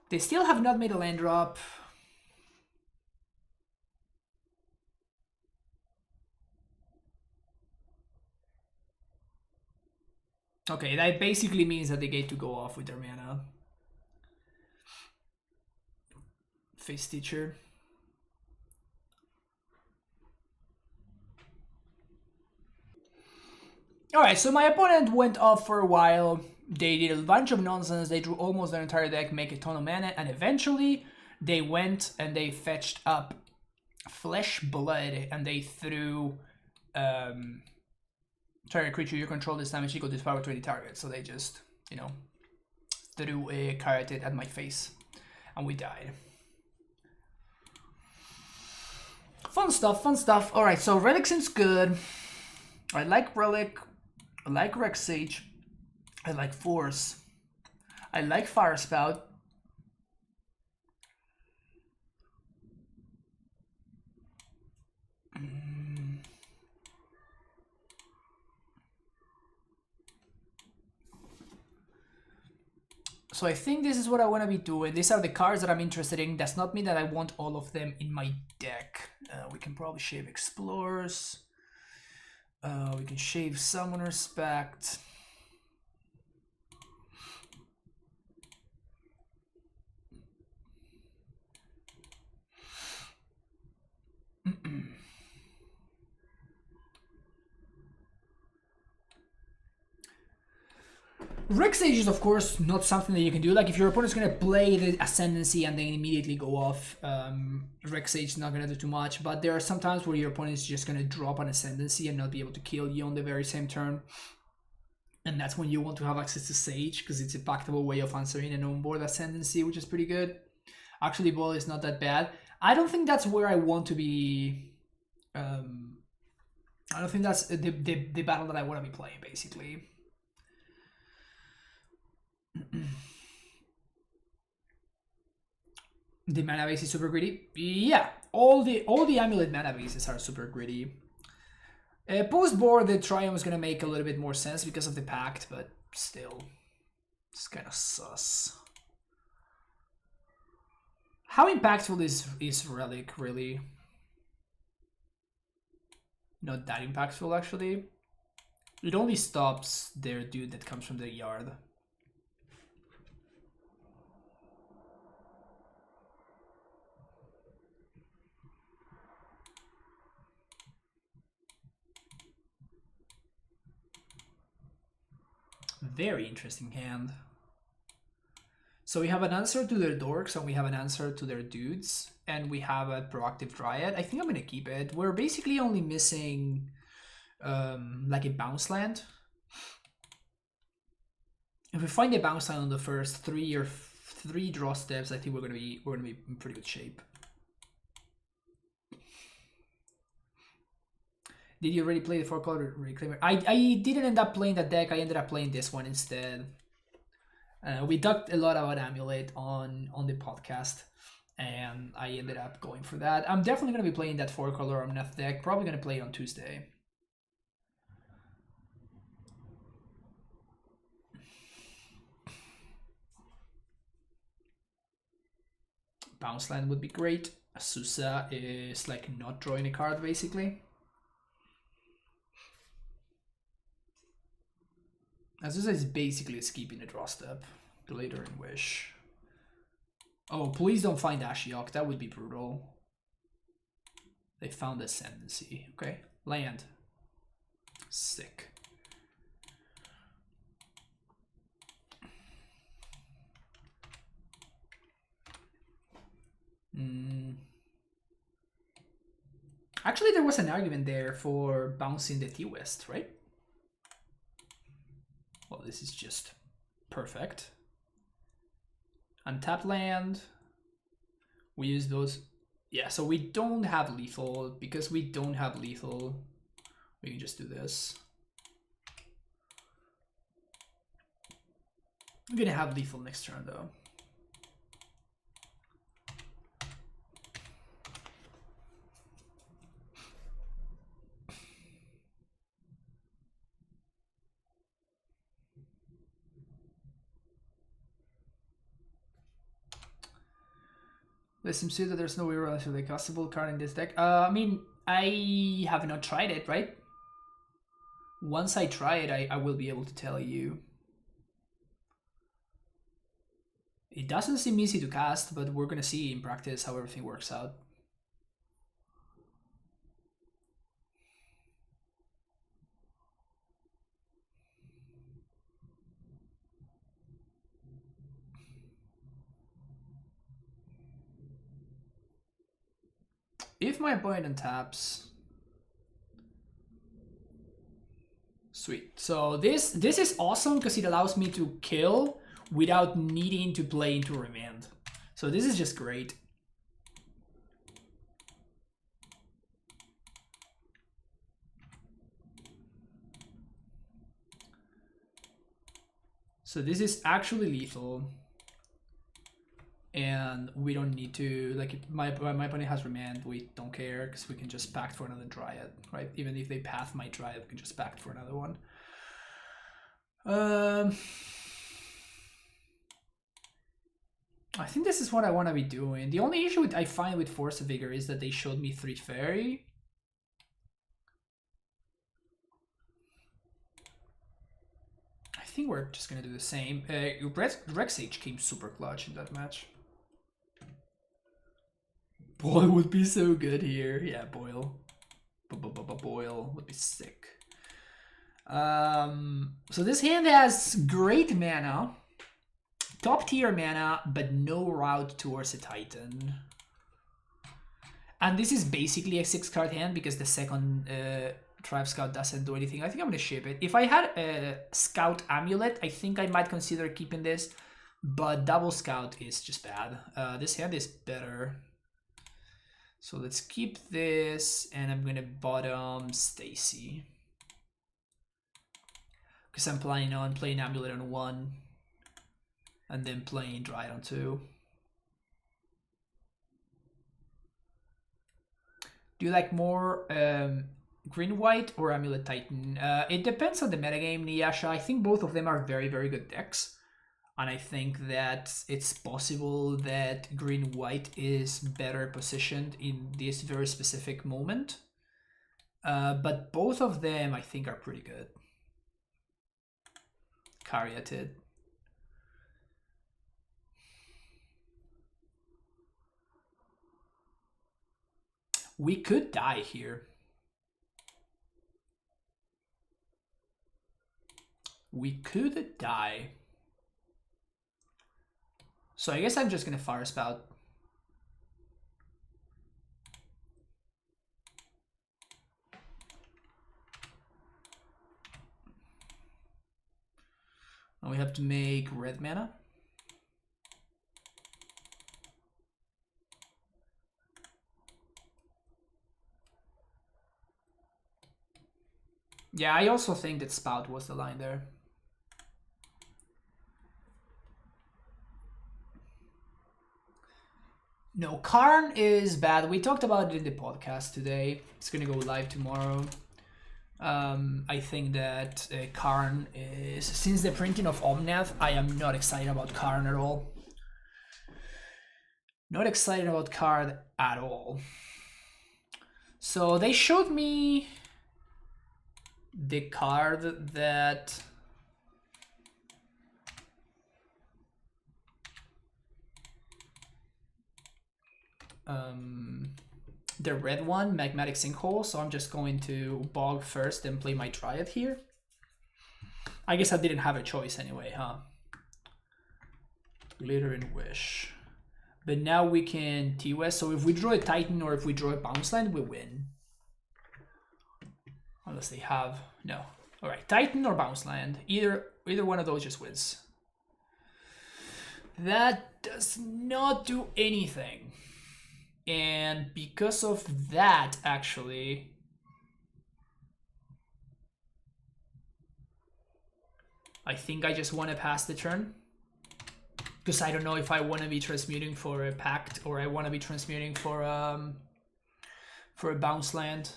They still have not made a land drop. Okay, that basically means that they get to go off with their mana. Face Teacher. Alright, so my opponent went off for a while. They did a bunch of nonsense. They drew almost their entire deck, make a ton of mana, and eventually they went and they fetched up Flesh Blood and they threw target creature you control this damage equal to its power to any target. So they just, you know, threw a Karate at my face and we died. Fun stuff, fun stuff. Alright, so Relic seems good. I like Relic. I like Rex Sage. I like Force. I like Firespout. So I think this is what I want to be doing. These are the cards that I'm interested in. Does not mean that I want all of them in my deck. We can probably shave Explorers. We can shave Summoner's Pact. Rex Sage is of course not something that you can do. Like if your opponent's gonna play the Ascendancy and then immediately go off, Rex Sage is not gonna do too much. But there are some times where your opponent is just gonna drop an Ascendancy and not be able to kill you on the very same turn. And that's when you want to have access to Sage, because it's a pactable way of answering an on-board Ascendancy, which is pretty good. Actually, Ball is not that bad. I don't think that's where I want to be. I don't think that's the battle that I want to be playing, basically. The mana base is super greedy. Yeah, all the Amulet mana bases are super greedy. Post board, the Triumph is gonna make a little bit more sense because of the Pact, but still, it's kind of sus. How impactful is Relic really? Not that impactful actually. It only stops their dude that comes from the yard. Very interesting hand. So we have an answer to their dorks and we have an answer to their dudes and we have a proactive Dryad. I think I'm gonna keep it. We're basically only missing like a bounce land. If we find a bounce land on the first three draw steps, I think we're gonna be in pretty good shape. Did you already play the 4-color Reclaimer? I didn't end up playing that deck. I ended up playing this one instead. We talked a lot about Amulet on the podcast, and I ended up going for that. I'm definitely going to be playing that 4-color Omnath deck. Probably going to play it on Tuesday. Bounce land would be great. Azusa is like not drawing a card basically. Azusa is basically skipping a draw step. Glittering Wish. Oh, please don't find Ashiok. That would be brutal. They found Ascendancy. Okay. Land. Sick. Actually, there was an argument there for bouncing the T-West, right? Well, this is just perfect. Untapped land. We use those. Yeah, so we don't have lethal. Because we don't have lethal, we can just do this. I'm gonna have lethal next turn though. It seems that there's no way relatively castable card in this deck. I mean, I have not tried it, right? Once I try it, I will be able to tell you. It doesn't seem easy to cast, but we're gonna see in practice how everything works out. If my opponent taps, sweet. So this is awesome because it allows me to kill without needing to play into Remand. So this is just great. So this is actually lethal. And we don't need to, like, if my opponent has Remand, we don't care because we can just pact for another Dryad, right? Even if they path my Dryad, we can just pact for another one. I think this is what I want to be doing. The only issue I find with Force of Vigor is that they showed me 3 Fairy. I think we're just going to do the same. Rexage came super clutch in that match. Boyle would be so good here. Yeah, Boyle. Boyle would be sick. So this hand has great mana. Top tier mana, but no route towards a Titan. And this is basically a 6-card hand because the second Tribe Scout doesn't do anything. I think I'm going to ship it. If I had a Scout Amulet, I think I might consider keeping this. But Double Scout is just bad. This hand is better. So let's keep this, and I'm going to bottom Stacy. Because I'm planning on playing Amulet on 1. and then playing Dryad on 2. Do you like more Green-White or Amulet Titan? It depends on the metagame, Niyasha. I think both of them are very, very good decks. And I think that it's possible that Green-White is better positioned in this very specific moment. But both of them, I think, are pretty good. Caryatid. We could die here. We could die. So I guess I'm just gonna Firespout. And we have to make red mana. Yeah, I also think that Spout was the line there. No, Karn is bad. We talked about it in the podcast today. It's gonna go live tomorrow. I think that Karn is, since the printing of Omnath, I am not excited about Karn at all. Not excited about Karn at all. So they showed me the card that the red one, Magmatic Sinkhole, so I'm just going to bog first and play my Dryad here. I guess I didn't have a choice anyway, huh? Glitter and Wish. But now we can T-West, so if we draw a Titan or if we draw a bounce land, we win. Unless they have, no. Alright, Titan or bounce land. Either one of those just wins. That does not do anything. And because of that, actually, I think I just want to pass the turn. Because I don't know if I want to be transmuting for a Pact or I want to be transmuting for a bounce land.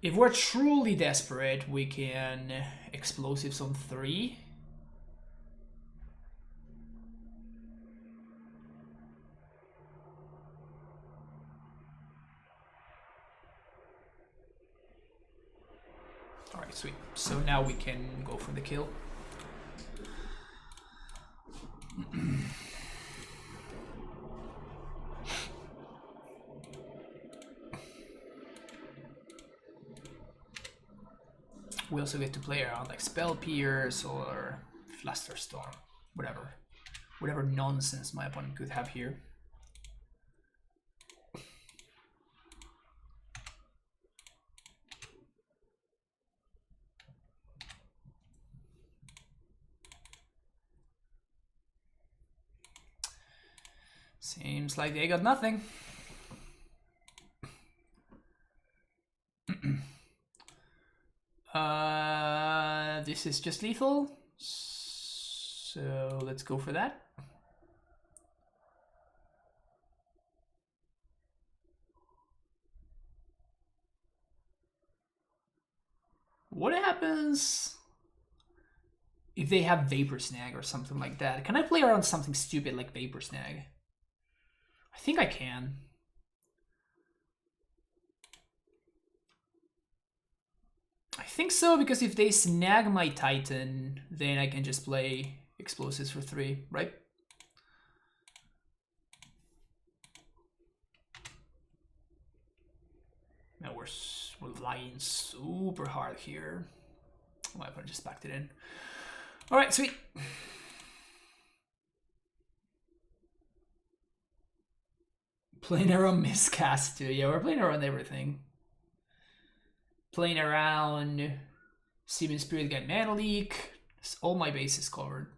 If we're truly desperate, we can Explosives on 3. Alright, sweet. So now we can go for the kill. We also get to play around like Spell Pierce or Flusterstorm, whatever nonsense my opponent could have here. Seems like they got nothing. This is just lethal, so let's go for that. What happens if they have Vapor Snag or something like that? Can I play around something stupid like Vapor Snag? I think I can. I think so, because if they snag my Titan, then I can just play Explosives for 3, right? Now we're lying super hard here. My opponent just backed it in. All right, sweet. Playing around Miscast too. Yeah, we're playing around everything. Playing around Seaman Spirit Guide Mana Leak. All my bases covered.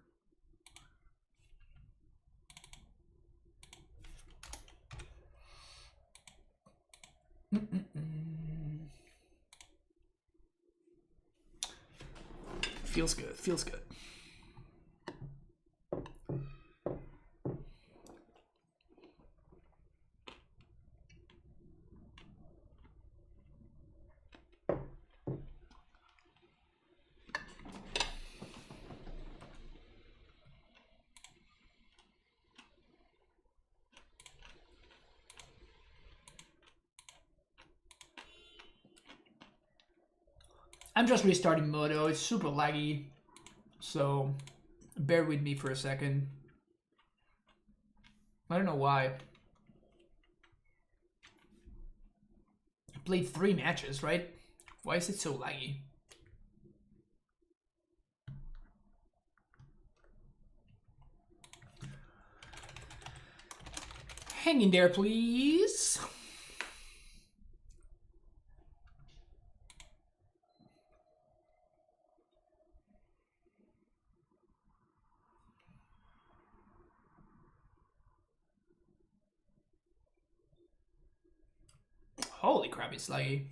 Feels good, feels good. I'm just restarting Moto. It's super laggy, so bear with me for a second. I don't know why. I played 3 matches, right? Why is it so laggy? Hang in there, please. Holy crap, it's laggy.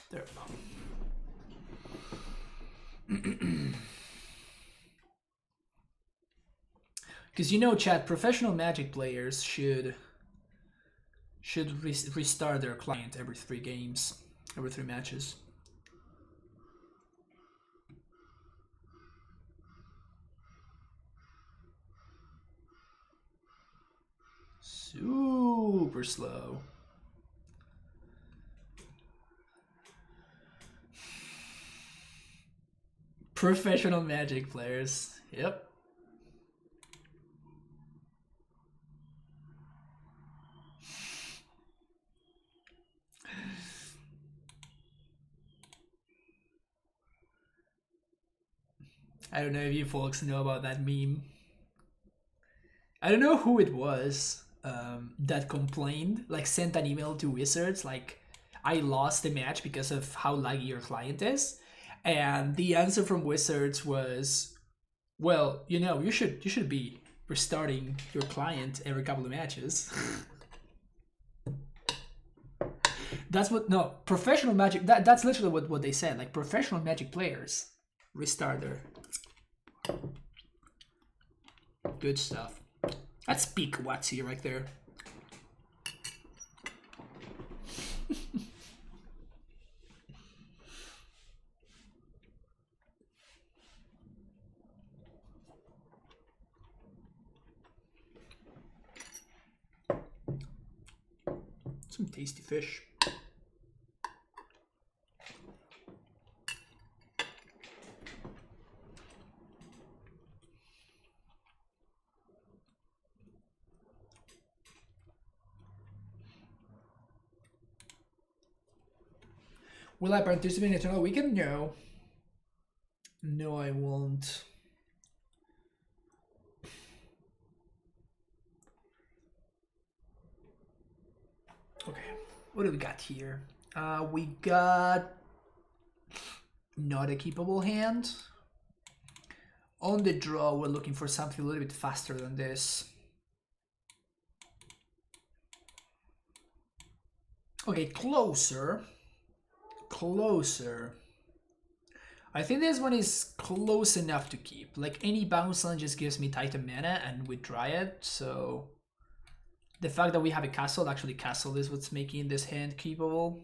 There we go. Because you know, chat, professional Magic players should restart their client every 3 games, every 3 matches. Super slow. Professional Magic players. Yep. I don't know if you folks know about that meme. I don't know who it was that complained, like sent an email to Wizards, like, I lost the match because of how laggy your client is. And the answer from Wizards was, well, you know, you should be restarting your client every couple of matches. That's what, no, professional Magic, that's literally what they said, like, professional Magic players restart their... Good stuff. That's peak Watsy right there. Some tasty fish. Will I participate in Eternal Weekend? No. No, I won't. Okay, what do we got here? We got not a keepable hand. On the draw, we're looking for something a little bit faster than this. Okay, closer. Closer. I think this one is close enough to keep. Like, any bounce land just gives me Titan mana and we draw it, so the fact that we have a castle, actually castle is what's making this hand keepable.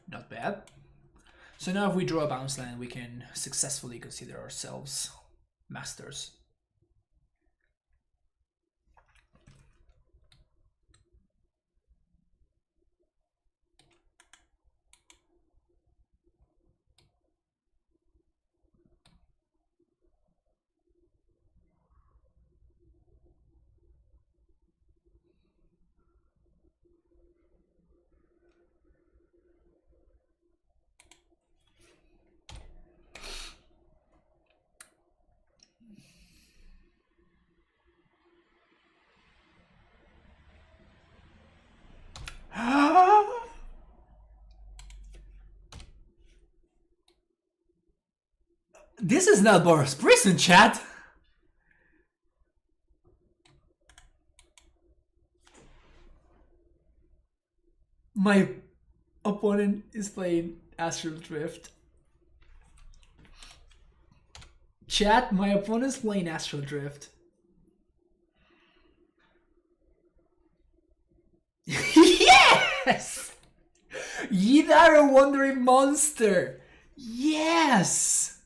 Not bad. So now if we draw a bounce land, we can successfully consider ourselves masters. This is not Boris Prison, chat. My opponent is playing Astral Drift. Chat, my opponent's playing Astral Drift. Yes! Another wandering monster. Yes.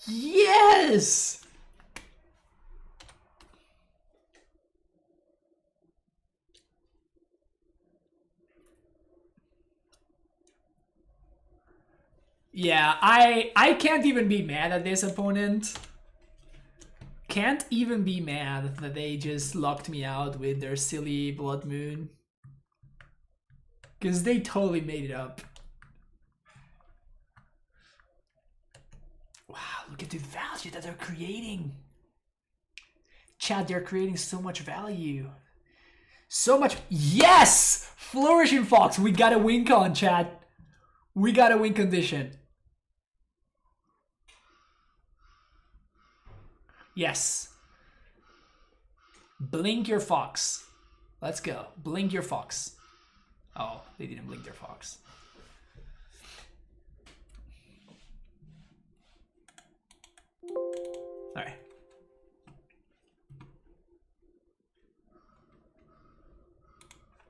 Yes. Yeah, I can't even be mad at this opponent. Can't even be mad that they just locked me out with their silly Blood Moon. Because they totally made it up. Wow, look at the value that they're creating. Chat, they're creating so much value. So much. Yes! Flourishing Fox. We got a win con, chat. We got a win condition. Yes. Blink your fox. Let's go. Blink your fox. Oh, they didn't blink their fox. All right.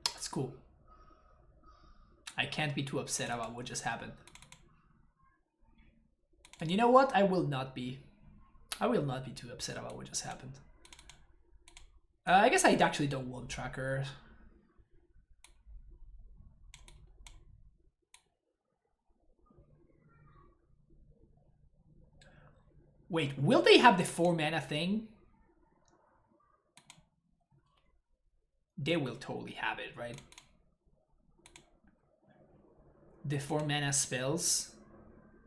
That's cool. I can't be too upset about what just happened. And you know what? I will not be. I will not be too upset about what just happened. I guess I actually don't want tracker. Wait, will they have the 4 mana thing? They will totally have it, right? The 4 mana spells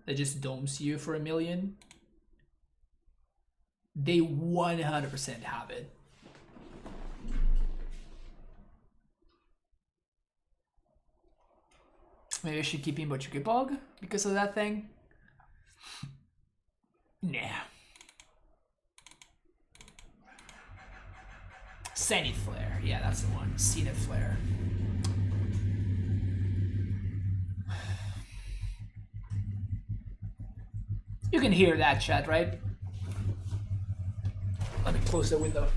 that just domes you for 1,000,000. They 100% have it. Maybe I should keep in Bog because of that thing. Nah. Zenith Flare. Yeah, that's the one. Zenith Flare. You can hear that, chat, right? Let me close the window.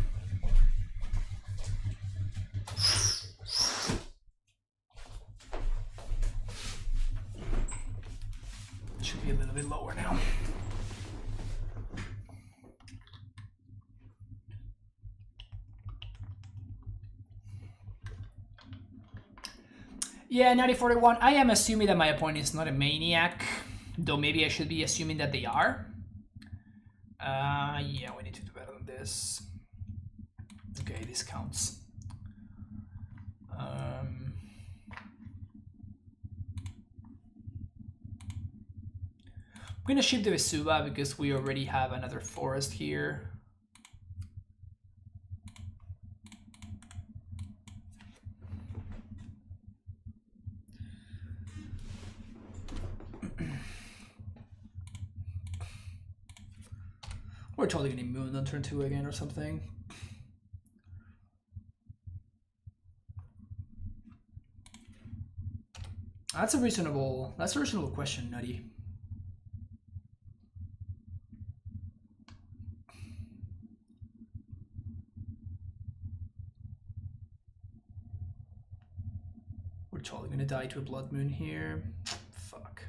Should be a little bit lower now. Yeah, 9041. I am assuming that my opponent is not a maniac, though maybe I should be assuming that they are. Yeah, we need to do better than this. Okay, this counts. I'm gonna ship the Vesuva because we already have another forest here. We're totally gonna moon on turn 2 again or something. That's a reasonable question, Nutty. We're totally gonna die to a Blood Moon here. Fuck.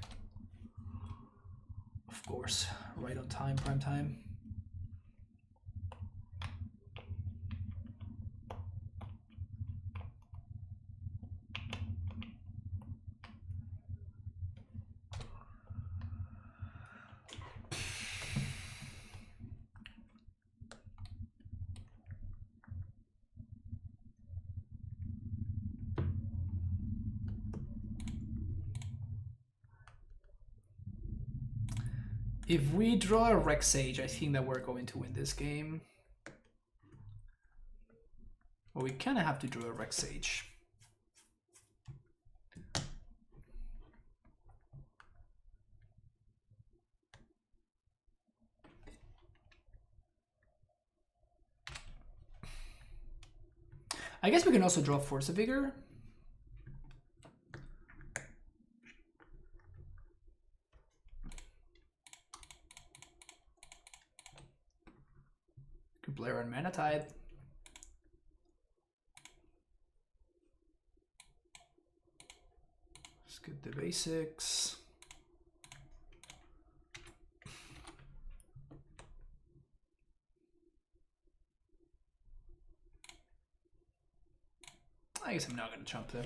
Of course, right on time, prime time. If we draw a Rex Sage, I think that we're going to win this game. But we kind of have to draw a Rex Sage. I guess we can also draw Force of Vigor. Blare and Mana Tide. Get the basics. I guess I'm not gonna chump there.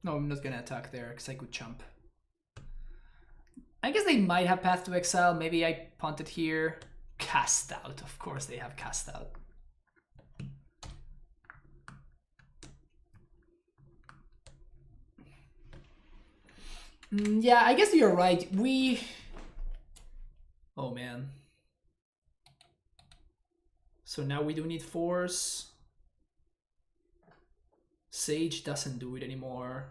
No, I'm not gonna attack there because I could chump. I guess they might have Path to Exile. Maybe I punt it here. Cast Out. Of course they have Cast Out. Yeah, I guess you're right. Oh man. So now we do need Force. Sage doesn't do it anymore.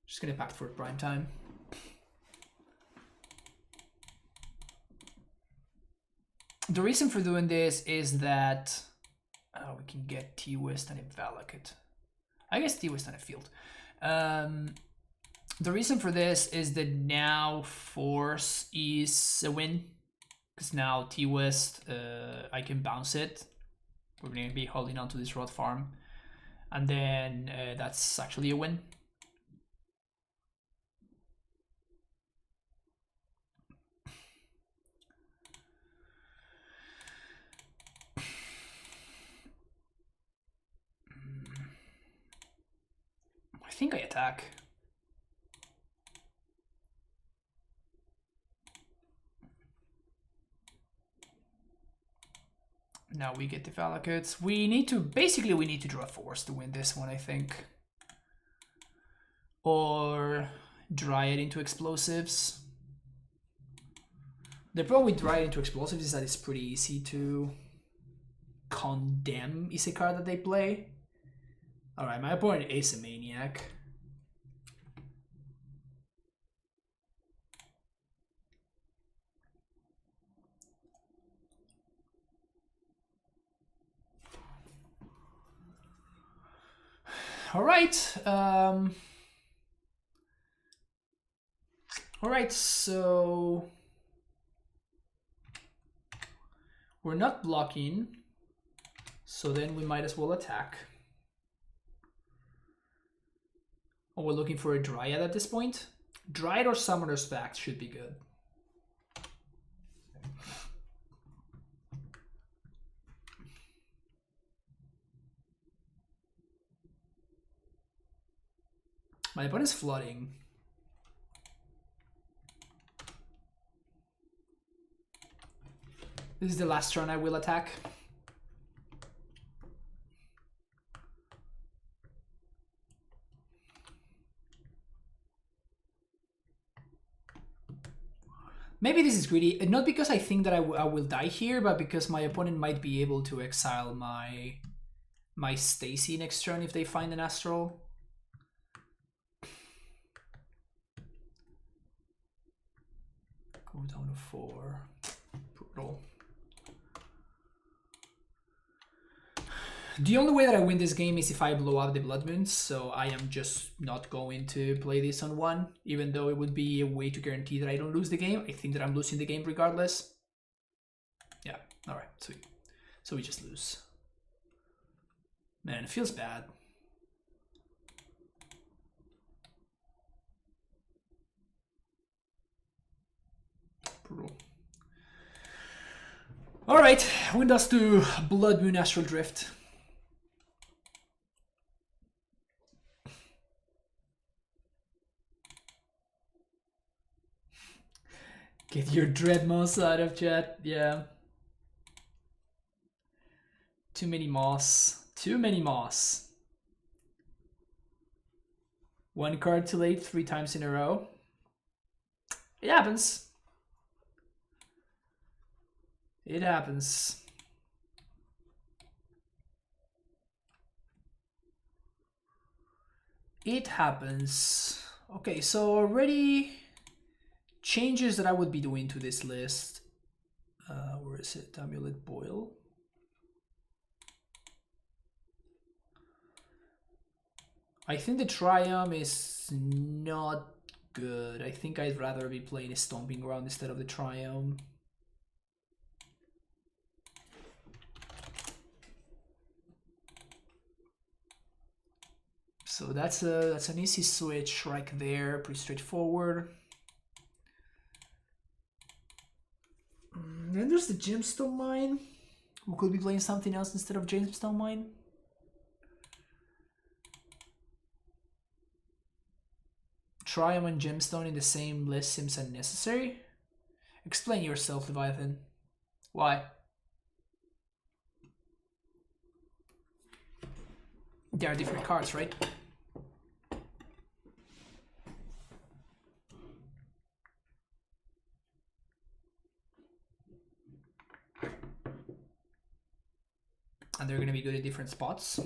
Just gonna pact for prime time. The reason for doing this is that we can get T-West and a Valakut. I guess T-West and a field. The reason for this is that now Force is a win. Because now T-West, I can bounce it. We're going to be holding on to this Rod Farm. And then that's actually a win. I think I attack. Now we get the Valakuts. We need to draw Force to win this one, I think. Or Dryad into Explosives. The problem with Dryad into Explosives is that it's pretty easy to condemn is a card that they play. Alright, my opponent is a Maniac. Alright. Alright, so we're not blocking, so then we might as well attack. Oh, we're looking for a Dryad at this point. Dryad or Summoner's Pact should be good. My opponent's flooding. This is the last turn I will attack. Maybe this is greedy, not because I think that I will die here, but because my opponent might be able to exile my Stacy next turn if they find an Astral. Go down to 4. Brutal. The only way that I win this game is if I blow up the Blood Moons, so I am just not going to play this on 1, even though it would be a way to guarantee that I don't lose the game. I think that I'm losing the game regardless. Yeah, alright, sweet. So we just lose. Man, it feels bad. Brutal. Alright, win us to Blood Moon Astral Drift. Get your Dreadmoss out of chat, yeah. Too many moss. Too many moss. 1 card too late 3 times in a row. It happens. It happens. It happens. Okay, so already changes that I would be doing to this list. Where is it? Amulet Boil. I think the Triumph is not good. I think I'd rather be playing a Stomping Ground instead of the Triumph. So that's an easy switch right there, pretty straightforward. Then there's the gemstone mine. We could be playing something else instead of gemstone mine. Triumph and gemstone in the same list seems unnecessary. Explain yourself, Leviathan. Why? They are different cards, right? And they're going to be good at different spots.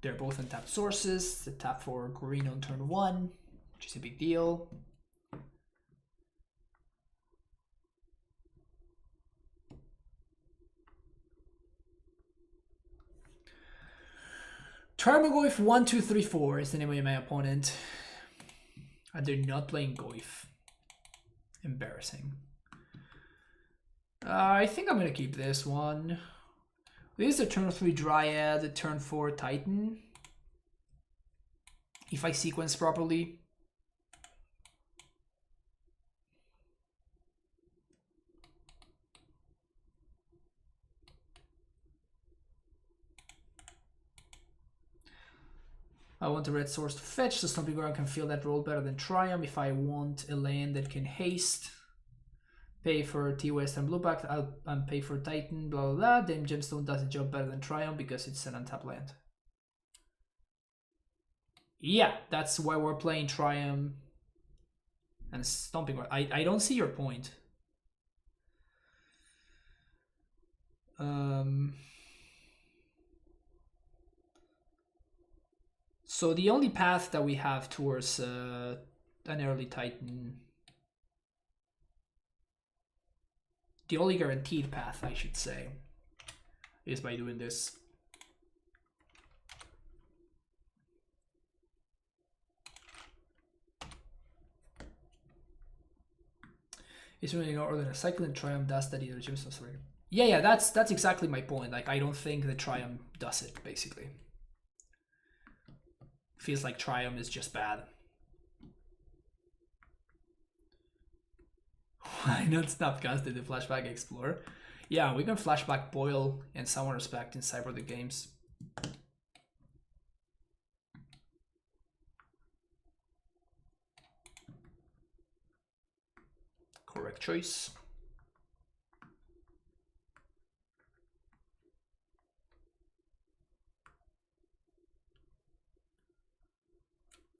They're both untapped sources. The tap for green on turn 1, which is a big deal. Tarmogoyf 1, 2, 3, 4 is the name of my opponent. And they're not playing Goyf. Embarrassing. I think I'm going to keep this one. This is a turn 3 Dryad, a turn 4 Titan. If I sequence properly. I want a red source to fetch, so Stomping Ground can feel that roll better than Triumph. If I want a land that can haste, pay for T-West and Blueback, I'll pay for Titan, blah blah blah. Then Gemstone does a job better than Triumph because it's an untapped land. Yeah, that's why we're playing Triumph and Stomping Ground. I don't see your point. So the only path that we have towards an early Titan, the only guaranteed path, I should say, is by doing this. It's really no other than a Cycling Triumph does that either. Sorry. Yeah, that's exactly my point. Like, I don't think the Triumph does it, basically. Feels like Triumph is just bad. Why not Snapcasted the Flashback Explorer? Yeah, we can Flashback Boil in some respect in Sideboarding games. Correct choice.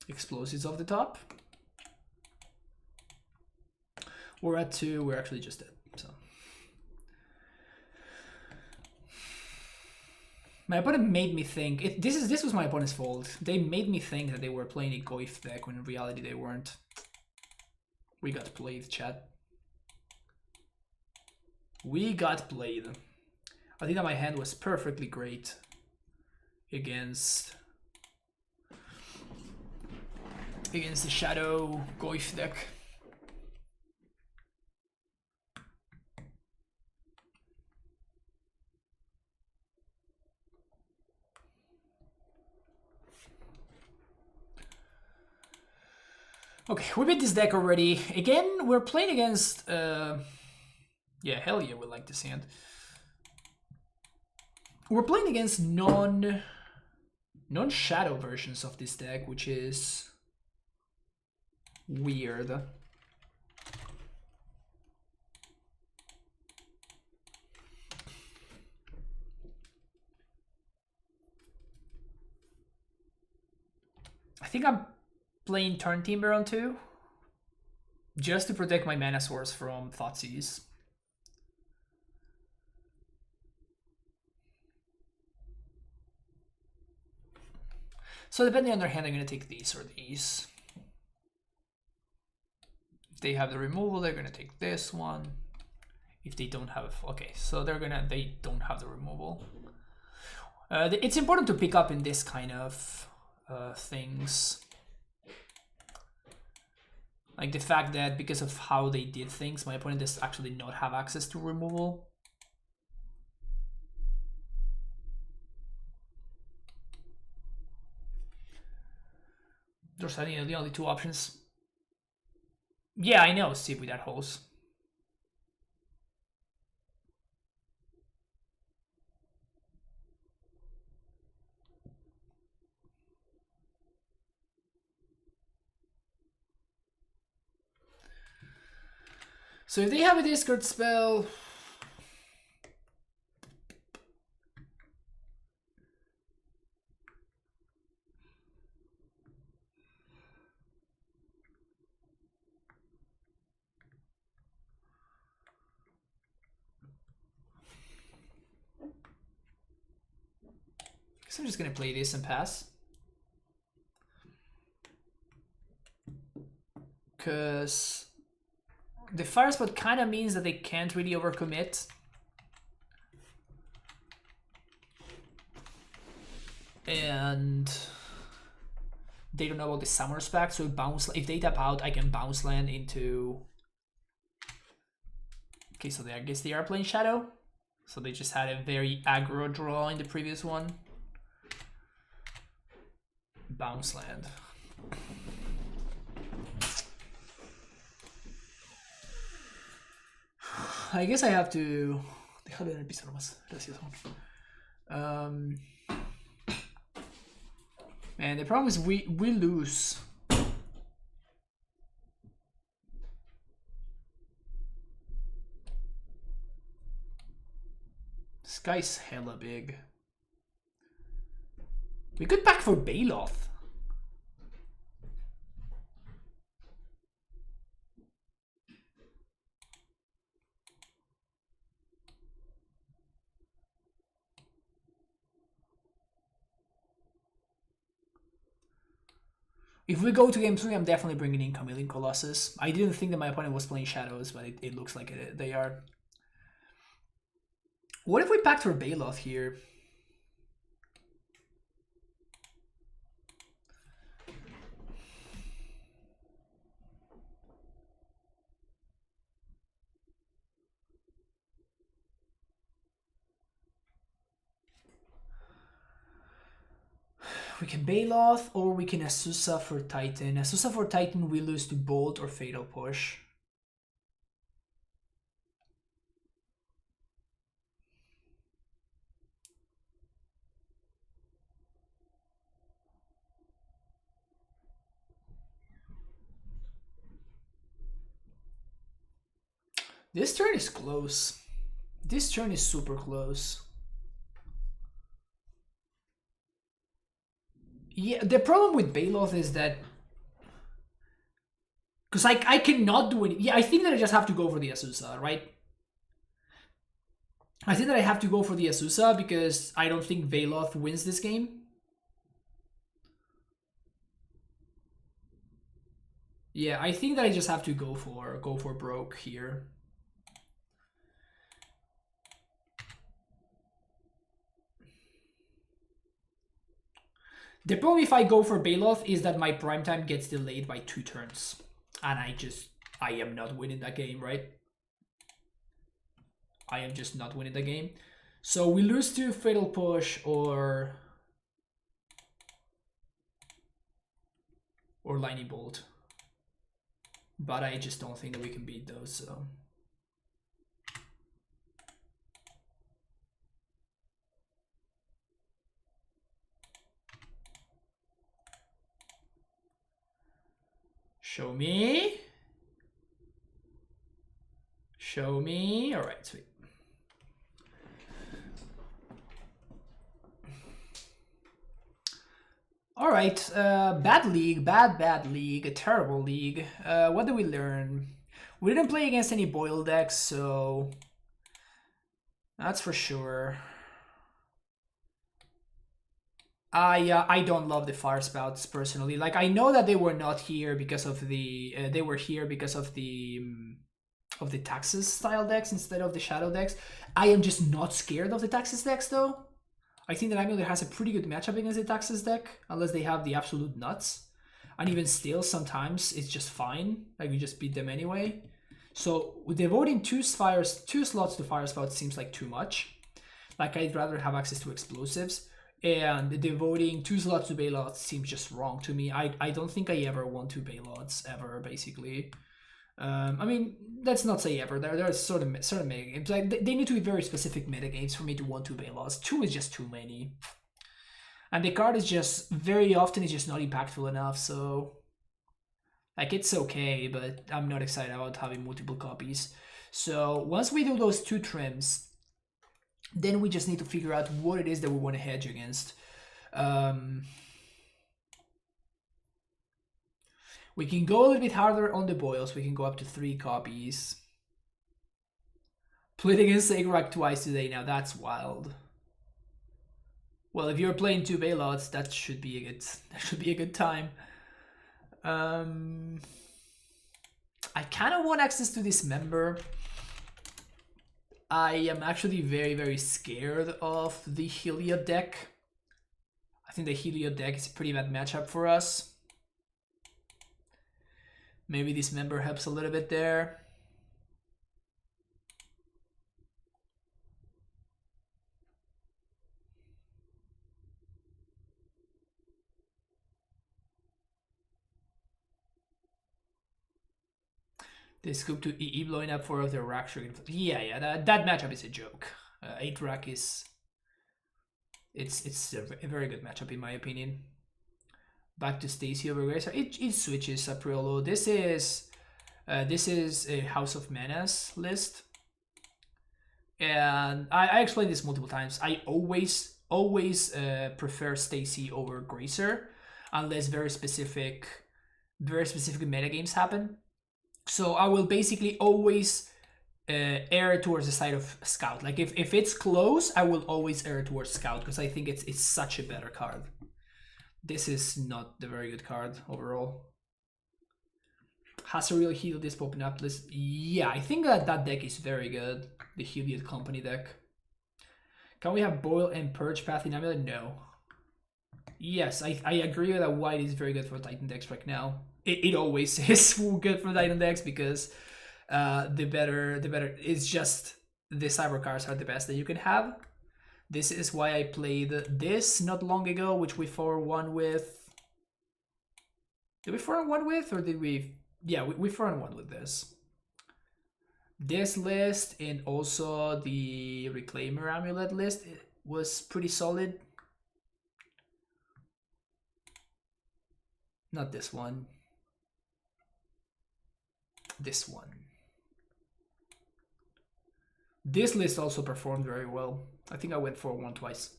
Explosives off the top. We're at 2, we're actually just dead, so. My opponent made me think, this was my opponent's fault. They made me think that they were playing a Goyf deck when in reality they weren't. We got played, chat. We got played. I think that my hand was perfectly great against the Shadow Goyf deck. Okay, we beat this deck already. Again, we're playing against yeah, hell yeah, we like this hand. We're playing against non-shadow versions of this deck, which is weird. I think I'm playing Turn Timber on 2 just to protect my mana source from Thoughtseize. So depending on their hand, I'm going to take these or these. If they have the removal, they're going to take this one. If they don't have, okay, so they don't have the removal. It's important to pick up in this kind of things. Like the fact that because of how they did things, my opponent does actually not have access to removal. Those are the only two options. Yeah, I know, Steve, without holes. So if they have a discard spell, I guess I'm just gonna play this and pass. Because the Firespout kind of means that they can't really overcommit. And they don't know about the Summoner's Pact, so if they tap out, I can bounce land into... Okay, so I guess they are playing Shadow. So they just had a very aggro draw in the previous one. Bounce land. I guess I have to... Déjalo en el piso nomás. Gracias, Juan. Man, the problem is we lose. This guy's hella big. We could back for Baloth. If we go to game 3, I'm definitely bringing in Chameleon Colossus. I didn't think that my opponent was playing Shadows, but it looks like they are. What if we packed for Baloth here? We can Baloth, or we can Azusa for Titan. Azusa for Titan, we lose to Bolt or Fatal Push. This turn is close. This turn is super close. Yeah, the problem with Baloth is that... Because I cannot do it. Yeah, I think that I just have to go for the Azusa, right? I think that I have to go for the Azusa because I don't think Baloth wins this game. Yeah, I think that I just have to go for broke here. The problem if I go for Baloth is that my prime time gets delayed by 2 turns. And I am not winning that game, right? I am just not winning the game. So we lose to Fatal Push or Lightning Bolt. But I just don't think that we can beat those, so... Show me. Show me. All right, sweet. All right, bad league, bad league, a terrible league. What did we learn? We didn't play against any Boil decks, so that's for sure. I don't love the Firespouts personally. Like, I know that they were not here because of the they were here because of the Taxes style decks instead of the Shadow decks. I am just not scared of the Taxes decks though. I think that Amulet has a pretty good matchup against the Taxes deck, unless they have the absolute nuts. And even still, sometimes it's just fine. Like, we just beat them anyway. So devoting 2 slots to Firespout seems like too much. Like, I'd rather have access to explosives. And devoting 2 slots to Bailout seems just wrong to me. I don't think I ever want 2 Bailouts ever, basically. I mean, let's not say ever. There are sort of metagames. Like, they need to be very specific metagames for me to want 2 Bailouts. 2 is just too many. And the card is just, very often, it's just not impactful enough, so... Like, it's okay, but I'm not excited about having multiple copies. So, once we do those 2 trims, then we just need to figure out what it is that we want to hedge against. We can go a little bit harder on the boils. We can go up to 3 copies. Played against Agrak twice today. Now that's wild. Well, if you're playing 2 Bailouts, that should be a good time. I kind of want access to this member. I am actually very, very scared of the Heliod deck. I think the Heliod deck is a pretty bad matchup for us. Maybe this member helps a little bit there. They scoop to EE blowing up 4 of their rack. Yeah, that matchup is a joke. 8 rack is... It's a very good matchup in my opinion. Back to Stacy over Gracer. It switches Apriolo. This is a House of Menace list. And I explained this multiple times. I always prefer Stacy over Gracer unless very specific metagames happen. So I will basically always err towards the side of Scout. Like if it's close, I will always err towards Scout because I think it's such a better card. This is not the very good card overall. Has a real heal this popping up list. Yeah, I think that deck is very good. The Heliod Company deck. Can we have Boil and Purge Path in Amulet? No. Yes, I agree that white is very good for Titan decks right now. It always is good for Titan decks because the better. It's just the cyber cards are the best that you can have. This is why I played this not long ago, which we 4-1 with. Did we 4-1 with, or did we? Yeah, we 4-1 with this. This list and also the Reclaimer Amulet list was pretty solid. Not this one. This one. This list also performed very well. I think I went 4-1 twice.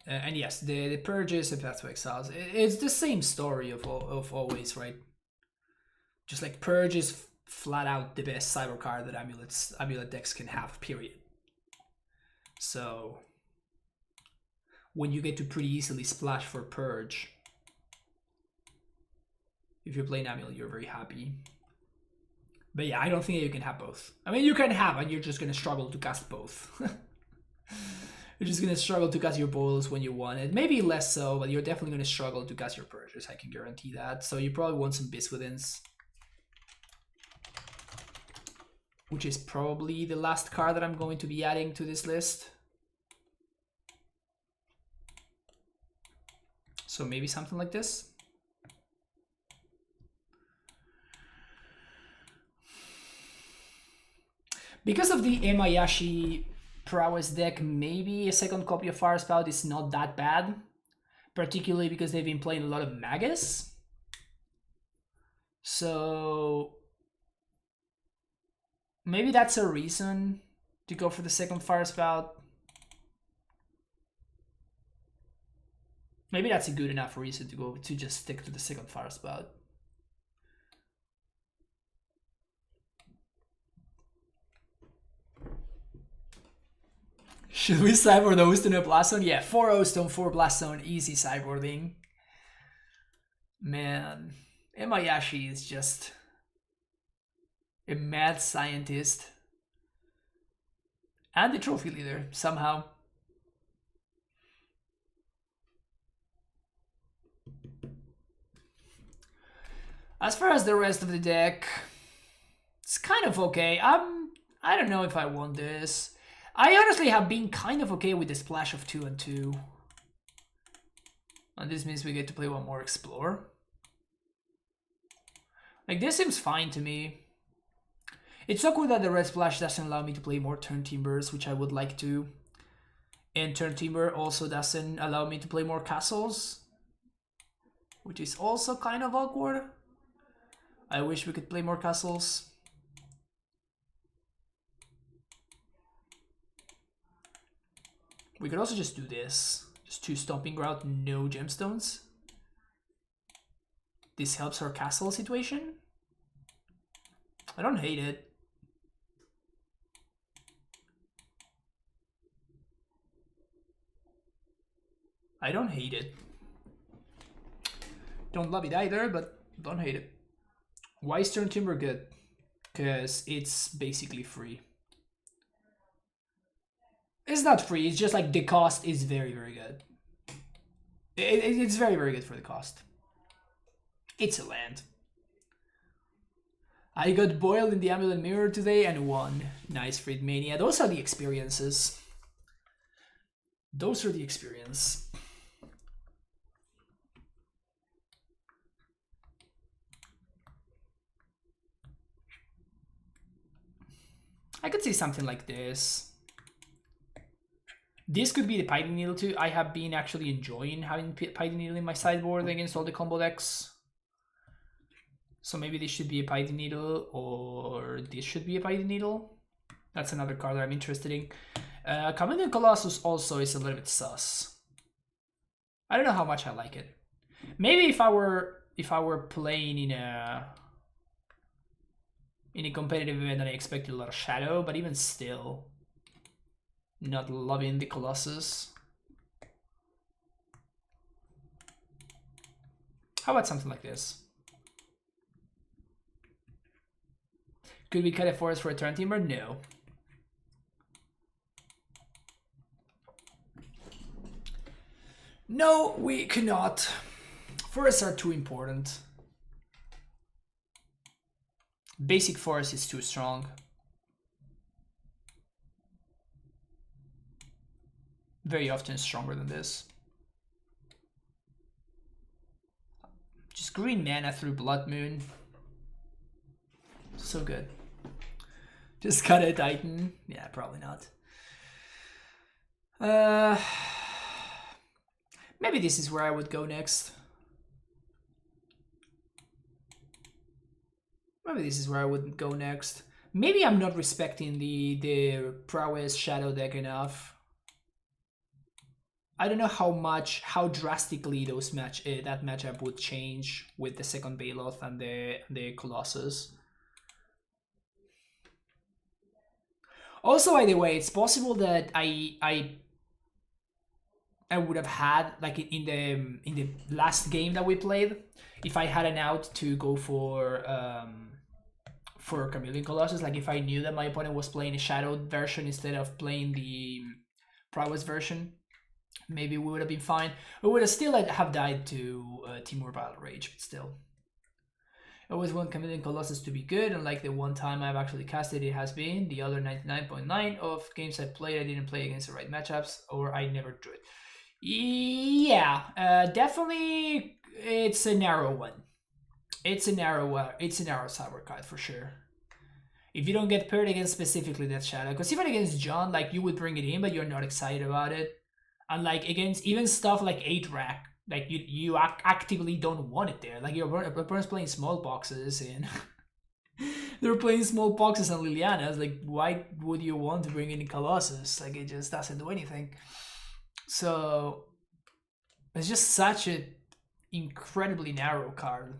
And yes, the Purges and Path to Exiles. It's the same story of always, right? Just like Purge is flat out the best cyber card that Amulet decks can have, period. So when you get to pretty easily splash for Purge, if you're playing Amulet, you're very happy. But yeah, I don't think that you can have both. I mean, you can have, and you're just going to struggle to cast both. You're just going to struggle to cast your boils when you want it. Maybe less so, but you're definitely going to struggle to cast your Purges. I can guarantee that. So you probably want some Beast Withins, which is probably the last card that I'm going to be adding to this list. So maybe something like this. Because of the Emayashi Prowess deck, maybe a second copy of Firespout is not that bad. Particularly because they've been playing a lot of Magus. So maybe that's a reason to go for the second Firespout. Maybe that's a good enough reason to just stick to the second Firespout. Should we sideboard the Oastone and Blast Zone? Yeah, 4 Oastone, 4 Blast Zone, easy sideboarding. Man, Emayashi is just a mad scientist. And the trophy leader, somehow. As far as the rest of the deck, it's kind of okay. I don't know if I want this. I honestly have been kind of okay with the splash of 2 and 2. And this means we get to play one more Explore. Like, this seems fine to me. It's so cool that the red splash doesn't allow me to play more turn timbers, which I would like to. And turn timber also doesn't allow me to play more castles, which is also kind of awkward. I wish we could play more castles. We could also just do this. Just 2 Stomping Ground, no gemstones. This helps our castle situation. I don't hate it. I don't hate it. Don't love it either, but don't hate it. Why is turn timber good? Because it's basically free. It's not free, it's just like the cost is very, very good. It's very, very good for the cost. It's a land. I got boiled in the Amulet Mirror today and won. Nice, Friedmania. Those are the experiences. Those are the experience. I could see something like this. This could be the Pithing Needle too. I have been actually enjoying having Pithing Needle in my sideboard against all the combo decks. So maybe this should be a Pithing Needle, or this should be a Pithing Needle. That's another card that I'm interested in. Chameleon Colossus also is a little bit sus. I don't know how much I like it. Maybe if I were playing in a competitive event and I expected a lot of shadow, but even still, not loving the Colossus. How about something like this? Could we cut a forest for a turn timber? No. No, we cannot. Forests are too important. Basic forest is too strong. Very often stronger than this. Just green mana through Blood Moon. So good. Just cut a Titan. Yeah, probably not. Maybe this is where I would go next. Maybe this is where I would go next. Maybe I'm not respecting the Prowess Shadow deck enough. I don't know how drastically those that matchup would change with the second Baloth and the Colossus. Also, by the way, it's possible that I would have had, like in the last game that we played, if I had an out to go for Chameleon Colossus, like if I knew that my opponent was playing a shadowed version instead of playing the Prowess version, maybe we would have been fine. We would have still have died to Timur Battle Rage, but still. I always want Chameleon Colossus to be good, and like the one time I've actually casted it has been. The other 99.9 of games I played, I didn't play against the right matchups, or I never drew it. Yeah, definitely it's a narrow one. It's a narrow cyber card for sure. If you don't get paired against specifically that shadow, because even against John, like you would bring it in, but you're not excited about it. And like against even stuff like 8-rack, like you actively don't want it there. Like your opponent's playing small boxes and they're playing small boxes and Liliana's. Like, why would you want to bring in Colossus? Like, it just doesn't do anything. So it's just such an incredibly narrow card.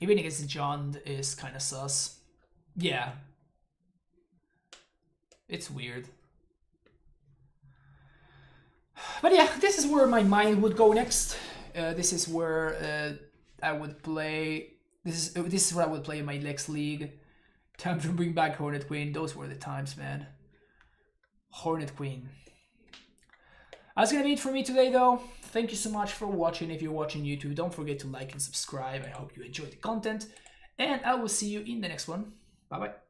Even against John is kind of sus. Yeah. It's weird. But yeah, this is where my mind would go next. This is where I would play. This is where I would play in my next league. Time to bring back Hornet Queen. Those were the times, man. Hornet Queen. That's gonna be it for me today, though. Thank you so much for watching. If you're watching YouTube, don't forget to like and subscribe. I hope you enjoyed the content, and I will see you in the next one. Bye bye.